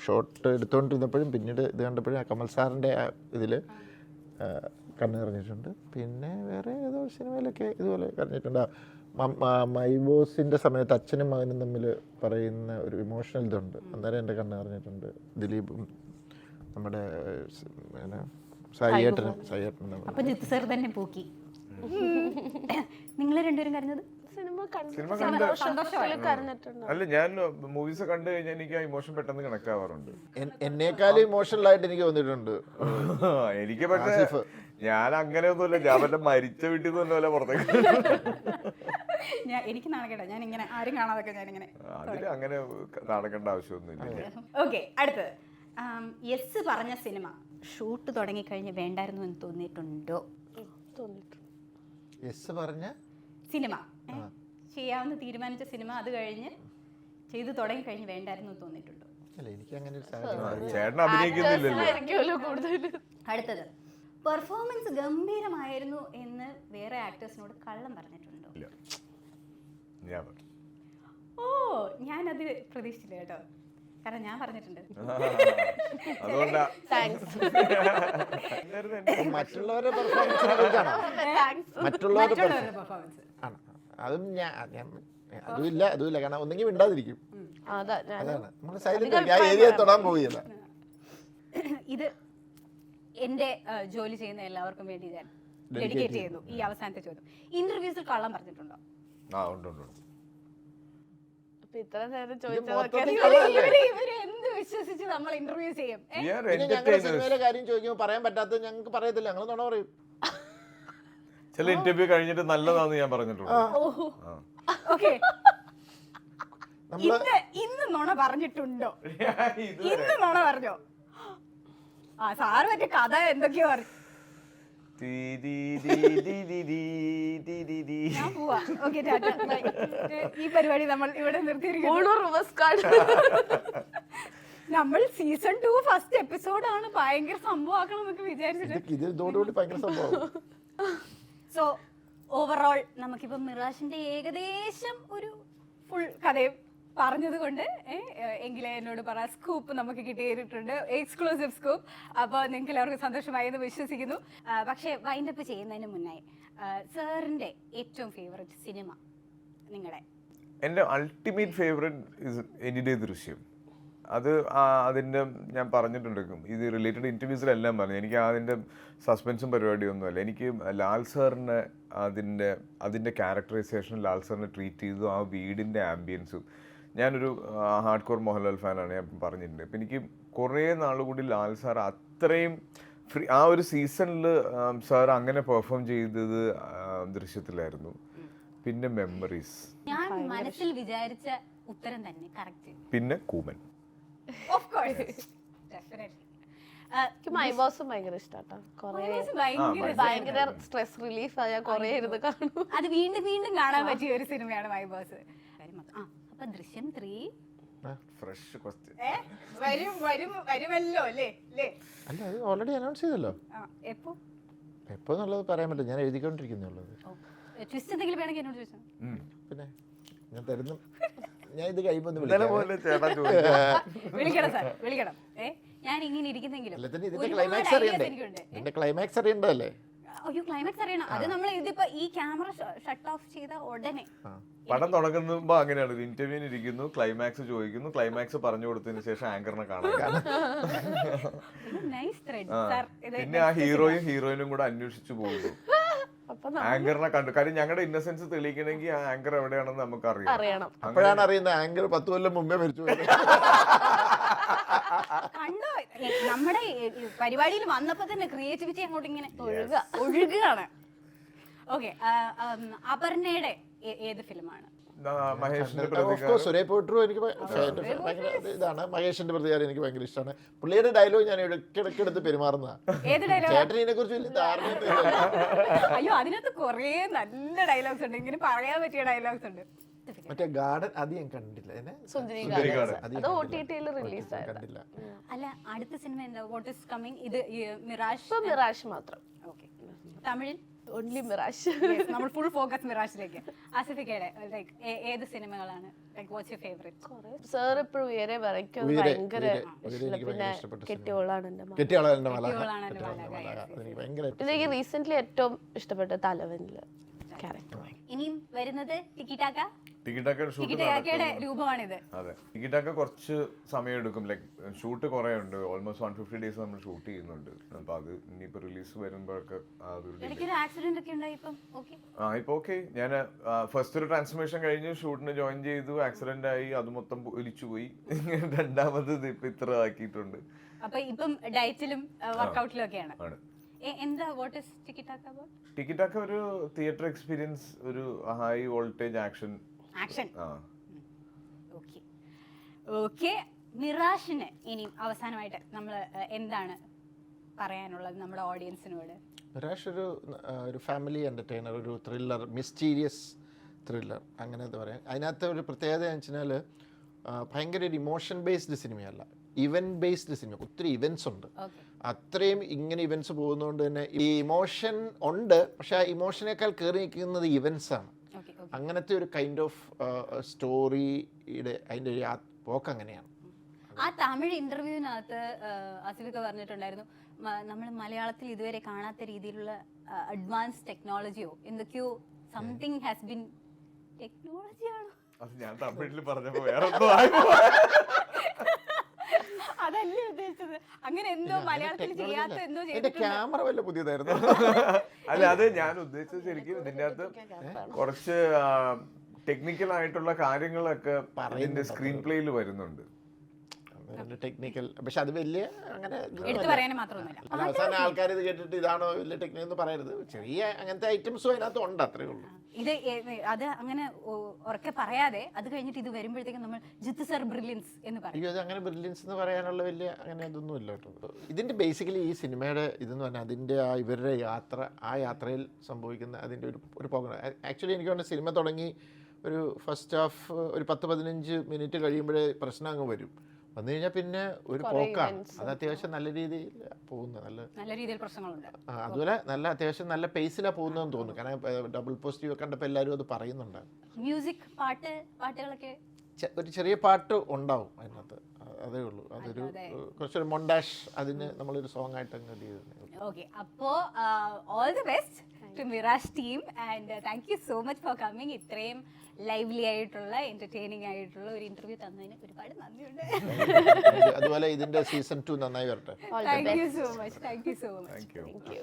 ഷോട്ട് എടുത്തുകൊണ്ടിരുന്നപ്പോഴും പിന്നീട് ഇത് കണ്ടപ്പോഴും ആ കമൽ സാറിൻ്റെ ഇതിൽ കണ്ണ് കറിഞ്ഞിട്ടുണ്ട്. പിന്നെ വേറെ ഏതോ സിനിമയിലൊക്കെ ഇതുപോലെ കറിഞ്ഞിട്ടുണ്ട്. മൈ ബോസിൻ്റെ സമയത്ത് അച്ഛനും മകനും തമ്മിൽ പറയുന്ന ഒരു ഇമോഷണൽ ഇതുണ്ട്. അന്നേരം എൻ്റെ കണ്ണ് കറിഞ്ഞിട്ടുണ്ട്. ദിലീപും നമ്മുടെ സായിയേട്ടനും. അപ്പൊ ജിത്തു സാർ തന്നെ പൂക്കി. നിങ്ങൾ രണ്ടുപേരും കരഞ്ഞത്? സിനിമ അല്ല, ഞാൻ മൂവീസ് കണ്ടു കഴിഞ്ഞാൽ എനിക്ക് ആ ഇമോഷൻ പെട്ടെന്ന് കണക്ട് ആവാറുണ്ട്. എന്നേക്കാളും ഇമോഷണൽ ആയിട്ട് എനിക്ക് തോന്നിയിട്ടുണ്ട്. എനിക്ക് പക്ഷേ ഞാൻ അങ്ങനെയൊന്നുമില്ല. ഞാൻ വല്ല മരിച്ച വീട്ടിൽ നിന്ന് തന്നെ പുറത്തേക്ക്. എനിക്ക് നാണക്കേണ്ട. ഞാൻ ഇങ്ങനെ ആരും കാണാതൊക്കെ ഞാൻ ഇങ്ങനെ. അതിൽ അങ്ങനെ നടക്കേണ്ട ആവശ്യമൊന്നുമില്ല. ഓക്കെ, അടുത്തത്. യെസ് പറഞ്ഞ സിനിമ ഷൂട്ട് തുടങ്ങിക്കഴിഞ്ഞ് വേണ്ടായിരുന്നു എന്ന് തോന്നിയിട്ടുണ്ടോ? യെസ് പറഞ്ഞ സിനിമ ചെയ്യാമെന്ന് തീരുമാനിച്ച സിനിമ അത് കഴിഞ്ഞ് ചെയ്ത് തുടങ്ങി കഴിഞ്ഞ് വേണ്ടായിരുന്നു എന്ന് തോന്നിയിട്ടുണ്ടോ? അല്ല, എനിക്ക് അങ്ങനെ ഒരു സാഹചര്യം. ചേട്ടൻ അഭിനയിക്കുന്നില്ലല്ലോ. അടുത്തത്, പെർഫോമൻസ് ഗംഭീരമായിരുന്നു എന്ന് വേറെ ആക്ടേഴ്സിനോട് കള്ളം പറഞ്ഞിട്ടുണ്ടോ? ഓ, ഞാനത് പ്രതീക്ഷിച്ചില്ല കേട്ടോ. കാരണം ഞാൻ പറഞ്ഞിട്ടുണ്ട്. മറ്റുള്ളവരുടെ പെർഫോമൻസിനെ കുറിച്ചാണോ? മറ്റുള്ളവരുടെ പെർഫോമൻസ് ആണ്. അതുമില്ല കാരണം ഒന്നെങ്കിൽ മിണ്ടാതിരിക്കും. അതാണ് നമ്മൾ സൈലന്റ് ആ ഏരിയ തൊടാൻ പോവുകയില്ല. ഇത് എന്റെ ജോലി ചെയ്യുന്ന എല്ലാവർക്കും വേണ്ടി ഞാൻ ഡെഡിക്കേറ്റ് ചെയ്യുന്നു ഈ അവസാനത്തെ ചോദ്യം. ഇന്റർവ്യൂസിൽ കള്ളം പറഞ്ഞിട്ടുണ്ടോ? ഇത്ര നേരം ഇവര് എന്ത് വിശ്വസിച്ച് നമ്മൾ ഇന്റർവ്യൂ ചെയ്യും? ഞങ്ങളുടെ സിനിമയിലെ കാര്യം ചോദിക്കുമ്പോൾ പറയാൻ പറ്റാത്തത് ഞങ്ങൾക്ക് പറയത്തില്ല. ഞങ്ങൾ നുണ പറയും. ചില ഇന്റർവ്യൂ കഴിഞ്ഞിട്ട് നല്ലതാന്ന് ഞാൻ പറഞ്ഞിട്ടുണ്ട്. ഓക്കെ, ഇന്ന് നുണ പറഞ്ഞിട്ടുണ്ടോ? ഇന്ന് നുണ പറഞ്ഞോ? ആ സാറ് മറ്റേ കഥ എന്തൊക്കെയോ പറഞ്ഞു. ഈ പരിപാടി നമ്മൾ ഇവിടെ നിർത്തിയിരിക്കുന്നു. നമ്മൾ സീസൺ 2 ഫസ്റ്റ് എപ്പിസോഡാണ്. ഭയങ്കര സംഭവമാക്കണം എന്നൊക്കെ വിചാരിച്ചിട്ട്. സോ ഓവറോൾ നമുക്കിപ്പം മിറാഷിന്റെ ഏകദേശം ഒരു ഫുൾ കഥയും പറഞ്ഞത് കൊണ്ട് എങ്കിലേ എന്നോട് പറ സ്കൂപ്പ് നമുക്ക് കിട്ടിയിട്ടുണ്ട്, എക്സ്ക്ലൂസീവ് സ്കൂപ്പ്. അപ്പോൾ നിങ്ങൾക്ക് എല്ലാവർക്കും സന്തോഷമായി എന്ന് വിശ്വസിക്കുന്നു. പക്ഷേ വൈൻഡപ്പ് ചെയ്യുന്നതിന് മുന്നായി സാറിന്റെ ഏറ്റവും ഫേവറേറ്റ് സിനിമ നിങ്ങളുടെ? എൻ്റെ അൾട്ടിമേറ്റ് ഫേവറേറ്റ് എൻ്റെ ദൃശ്യം. അത് അതിൻ്റെ ഞാൻ പറഞ്ഞിട്ടുണ്ട്. ഇത് റിലേറ്റഡ് ഇൻ്റർവ്യൂസിലെല്ലാം പറഞ്ഞു. എനിക്ക് അതിൻ്റെ സസ്പെൻസും പരിപാടിയൊന്നുമല്ല. എനിക്ക് ലാൽ സാറിനെ അതിൻ്റെ ക്യാരക്ടറൈസേഷൻ ലാൽ സാറിനെ ട്രീറ്റ് ചെയ്തു. ആ വീടിൻ്റെ ആംബിയൻസും. ഞാനൊരു ഹാർഡ് കോർ മോഹൻലാൽ ഫാനാണ്, ഞാൻ പറഞ്ഞിട്ടുണ്ട്. അപ്പം എനിക്ക് കുറേ നാളുകൂടി ലാൽ സാർ അത്രയും ഫ്രീ ആ ഒരു സീസണിൽ സാർ അങ്ങനെ പെർഫോം ചെയ്തത് ദൃശ്യത്തിലായിരുന്നു. പിന്നെ മെമ്മറീസ്, ഞാൻ മനസ്സിൽ വിചാരിച്ച ഉത്തരം തന്നെ കറക്റ്റ്. പിന്നെ Kooman. Of course, definitely. My ബോസും ഭയങ്കര ഇഷ്ടാട്ടോ. ഭയങ്കര സ്ട്രെസ് റിലീഫ് ആയ കൊറേ ഇരുന്ന് കാണും. അത് വീണ്ടും വീണ്ടും കാണാൻ പറ്റിയ ഒരു സിനിമയാണ് മൈ ബോസ്. അപ്പൊ ദൃശ്യം 3 ഫ്രഷ് ക്വസ്റ്റ്യൻ വരുമല്ലോ അല്ലേ? അല്ല, അത് ഓൾറെഡി അനൗൺസ് ചെയ്തല്ലോ. എപ്പോന്നുള്ളത് പറയാൻ പറ്റില്ല. ഞാൻ എഴുതിക്കൊണ്ടിരിക്കുന്നുള്ളത്. ട്വിസ്റ്റ് എന്തെങ്കിലും വേണമെങ്കിൽ എന്നോട് ചോദിച്ചോ. പിന്നെ ഞാൻ തരുന്നു. ഞാൻ ഇത് കഴിയുമ്പോൾ വിളിക്കണം സാർ, വിളിക്കണം. ഞാൻ ഇങ്ങനെ ഇരിക്കുന്നെങ്കിലും ഇതിന്റെ ക്ലൈമാക്സ് അറിയണ്ടല്ലേ? അയ്യോ, ക്ലൈമാക്സ് അറിയണം. അത് നമ്മൾ ഇതിപ്പോ ഈ ക്യാമറ ഷട്ട് ഓഫ് ചെയ്ത ഉടനെ പടം തുടങ്ങുമ്പോ അങ്ങനെയാണ്. ഇന്റർവ്യൂവിന് ഇരിക്കുന്നു, ക്ലൈമാക്സ് ചോദിക്കുന്നു, ക്ലൈമാക്സ് പറഞ്ഞു കൊടുത്തതിന് ശേഷം ആങ്കറിനെ കാണാൻ. പിന്നെ ആ ഹീറോയിനും കൂടെ അന്വേഷിച്ചു പോകുന്നു. ആങ്കറിനെ കണ്ടു. കാര്യം ഞങ്ങളുടെ ഇന്നസെൻസ് തെളിയിക്കണമെങ്കിൽ ആ ആങ്കർ എവിടെയാണെന്ന് നമുക്ക് അറിയണം. അപ്പോഴാണ് അറിയുന്നത് ആങ്കർ 10 കൊല്ലം മുമ്പേ മരിച്ചു. കണ്ടോ, നമ്മുടെ പരിപാടിയിൽ വന്നപ്പോ തന്നെ ക്രിയേറ്റിവിറ്റി അങ്ങോട്ട് ഇങ്ങനെ ഒഴുകുകയാണ്. ഓക്കെ, അപർണയുടെ ഏത് ഫിലിമാണ്? മഹേഷിന്റെ ഓഫ് പ്രതികാരം കോഴ്സ് സുരേ പോയിട്ടു എനിക്ക് ഭയങ്കര ഇതാണ്. മഹേഷിന്റെ പ്രതികാരം എനിക്ക് ഭയങ്കര ഇഷ്ടമാണ്. പുള്ളിയുടെ ഡയലോഗ് ഞാൻ ഇടയ്ക്കിടയ്ക്ക് എടുത്ത് പെരുമാറുന്നതാണ്. ഏത് ഡയലോഗ്? ചേട്ടനെ കുറിച്ച് വലിയ ധാരണ അയ്യോ അതിനകത്ത് കുറേ നല്ല ഡയലോഗ്സ് ഉണ്ട്, ഇങ്ങനെ പറയാൻ പറ്റിയ ഡയലോഗ്സ് ഉണ്ട്. മറ്റേ ഗാർഡൻ അത് ഞാൻ കണ്ടില്ല. സുന്ദരി സുന്ദരി ഗാർഡൻസ്. ഗാർഡൻ. അത് OTT-ൽ റിലീസ് ആയത്. കണ്ടില്ല. അല്ല അടുത്ത സിനിമ എന്താ, വാട്ട് ഈസ് കമ്മിങ്? ഇത് മിറാഷ്. ഇപ്പൊ മിറാഷ് മാത്രം. ഓക്കെ. തമിഴിൽ ഓൺലി മിറാഷ്. നമ്മൾ ഫുൾ ഫോക്കസ് മിറാഷിലേക്ക്. ആസിഫിക്കയുടെ ലൈക്ക് ഏത് സിനിമകളാണ് like what's your favourite? Sir ഇപ്പോഴും ഉയരെ വരയ്ക്കും ഭയങ്കര ഇഷ്ടം. പിന്നെ കെട്ടിയോളാണ് എന്റെ മകൾ. കെട്ടിയാളെന്റെ മല. കെട്ടിയോളാണ് എൻ്റെ മല. അതെനിക്ക് ഭയങ്കര പിന്നെ എനിക്ക് റീസെന്റ് ഏറ്റവും ഇഷ്ടപ്പെട്ട തലവനില് ക്യാരക്ടർ. ഇനിയും വരുന്നത് ടിക്കിറ്റാക്ക. ടിക്കറ്റൊക്കെ ഷൂട്ട് ടിക്കിറ്റാക്കയുടെ രൂപമാണിത്. അതെ, ടിക്കറ്റൊക്കെ കുറച്ച് സമയം എടുക്കും. ലൈക്ക് ഷൂട്ട് കുറേ ഉണ്ട്, ഓൾമോസ്റ്റ് 150 ഡേയ്സ് നമ്മൾ ഷൂട്ട് ചെയ്യുന്നുണ്ട്. അപ്പൊ അത് ഇനിയിപ്പോ റിലീസ് വരുമ്പോഴൊക്കെ ഇടയ്ക്കൊരു ആക്സിഡന്റ് ഒക്കെ ഉണ്ടായി, ഇപ്പം ഓക്കെ? ഇപ്പൊ ഓക്കെ. ഞാൻ ഫസ്റ്റ് ഒരു ട്രാൻസ്ഫോർമേഷൻ കഴിഞ്ഞ് ഷൂട്ടിന് ജോയിൻ ചെയ്തു, ആക്സിഡന്റ് ആയി, അത് മൊത്തം ഒലിച്ചുപോയി. രണ്ടാമത് ഇപ്പൊ ഇത്ര ആക്കിയിട്ടുണ്ട്. അപ്പൊ ഇപ്പം ഡയറ്റിലും വർക്കൗട്ടിലും ഒക്കെയാണ്. ആണ്. എന്താ വാട്ട് ഈസ് ടിക്കിറ്റാക്ക അബൌട്ട്? ടിക്കറ്റൊക്കെ ഒരു തിയേറ്റർ എക്സ്പീരിയൻസ്, ഒരു high voltage action. Okay okay. മിറാഷിന് ഇനി അവസാനമായിട്ട് നമ്മൾ എന്താണ് പറയാനുള്ളത് നമ്മുടെ ഓഡിയൻസിനോട്? മിറാഷ് ഒരു ഫാമിലി എൻ്റർടൈനർ, ഒരു ത്രില്ലർ, മിസ്റ്റീരിയസ് ത്രില്ലർ, അങ്ങനെ എന്താ പറയുക. അതിനകത്ത് ഒരു പ്രത്യേകത എന്ന് വെച്ചാൽ ഭയങ്കര ഒരു ഇമോഷൻ ബേസ്ഡ് സിനിമയല്ല, ഇവൻറ്റ് ബേസ്ഡ് സിനിമ. ഒത്തിരി ഇവൻറ്റ്സ് ഉണ്ട്. അത്രയും ഇങ്ങനെ ഇവൻറ്റ്സ് പോകുന്നതുകൊണ്ട് തന്നെ ഈ ഇമോഷൻ ഉണ്ട്, പക്ഷെ ആ ഇമോഷനേക്കാൾ കയറി നിൽക്കുന്നത് ഇവൻറ്റ്സ് ആണ്. അങ്ങനത്തെ ഒരു കൈൻഡ് ഓഫ് സ്റ്റോറിയുടെ അതിൻ്റെ ഒരു പോക്ക് അങ്ങനെയാണ്. ആ തമിഴ് ഇന്റർവ്യൂവിനകത്ത് ആസിഫിക്ക പറഞ്ഞിട്ടുണ്ടായിരുന്നു, നമ്മൾ മലയാളത്തിൽ ഇതുവരെ കാണാത്ത രീതിയിലുള്ള അഡ്വാൻസ് ടെക്നോളജിയോ എന്തൊക്കെയോ സംതിങ് ഹാസ് ബിൻ. ടെക്നോളജിയാണോ? അത് ഞാൻ തമിഴിൽ പറഞ്ഞപ്പോ വേറെ അതല്ലേ ഉദ്ദേശിച്ചത്. അങ്ങനെ എന്തോ മലയാളത്തിൽ ചെയ്യാത്ത എന്തോ ക്യാമറ വല്ല പുതിയതായിരുന്നു. അല്ല, അത് ഞാൻ ഉദ്ദേശിച്ചത് ശരിക്കും ഇതിന്റെ അകത്ത് കുറച്ച് ടെക്നിക്കൽ ആയിട്ടുള്ള കാര്യങ്ങളൊക്കെ ഇതിന്റെ സ്ക്രീൻ പ്ലേയിൽ വരുന്നുണ്ട്. ടെക്നിക്കൽ, പക്ഷെ അത് വലിയ അങ്ങനെ എടുത്തു പറയാനും മാത്രമൊന്നുമില്ല. അവസാനം ആൾക്കാർ ഇത് കേട്ടിട്ട് ഇതാണോ വലിയ ടെക്നിക് എന്ന് പറയരുത്. ചെറിയ അങ്ങനത്തെ ഐറ്റംസും അതിനകത്ത് ഉണ്ട്, അത്രേ ഉള്ളൂ. ഇത് അത് അങ്ങനെ ഉറക്കെ പറയാതെ അത് കഴിഞ്ഞിട്ട് ഇത് വരുമ്പോഴത്തേക്കും നമ്മൾ ജിത്ത് സർ ബ്രില്യൻസ് എന്ന് പറയും. അയ്യോ, അത് അങ്ങനെ ബ്രില്യൻസ് എന്ന് പറയാനുള്ള വലിയ അങ്ങനെ ഇതൊന്നും ഇല്ല കേട്ടോ. ഇതിന്റെ ബേസിക്കലി ഈ സിനിമയുടെ ഇതെന്ന് പറഞ്ഞാൽ അതിന്റെ ഇവരുടെ യാത്ര, ആ യാത്രയിൽ സംഭവിക്കുന്ന അതിന്റെ ഒരു പോകണം. ആക്ച്വലി എനിക്ക് തോന്നുന്നു സിനിമ തുടങ്ങി ഒരു ഫസ്റ്റ് ഹാഫ് ഒരു 10-15 മിനിറ്റ് കഴിയുമ്പോഴേ പ്രശ്നം അങ്ങ് വരും. വന്നു കഴിഞ്ഞാൽ പിന്നെ ഒരു പോക്കാണ്. അത് അത്യാവശ്യം നല്ല രീതിയിൽ പോകുന്നത്, നല്ല രീതിയിൽ പ്രശ്നങ്ങളുണ്ട്. അതുപോലെ നല്ല അത്യാവശ്യം നല്ല പേസിലാണ് പോകുന്നതെന്ന് തോന്നുന്നു. കാരണം ഡബിൾ പോസിറ്റീവ് കണ്ടപ്പോൾ എല്ലാവരും അത് പറയുന്നുണ്ട്. മ്യൂസിക് പാട്ടുകളൊക്കെ ഒരു ചെറിയ പാട്ട് ഉണ്ടാവും അതിനകത്ത്, അതേ ഉള്ളൂ. അതൊരു കുറച്ചൊരു മൊണ്ടാഷ് അതിന് നമ്മളൊരു സോങ് ആയിട്ട് അങ്ങ് ചെയ്തിട്ടുണ്ട്. ഓക്കെ, അപ്പോൾ all the best to Mirash team and thank you so much for coming. ഇത്രയും ലൈവ്ലി ആയിട്ടുള്ള എന്റർടൈനിങ് ആയിട്ടുള്ള ഒരു ഇന്റർവ്യൂ തന്നതിന് ഒരുപാട് നന്ദിയുണ്ട്. അതുപോലെ ഇതിന്റെ സീസൺ 2 നന്നായി വരട്ടെ. Thank you so much. Thank you so much. Thank you.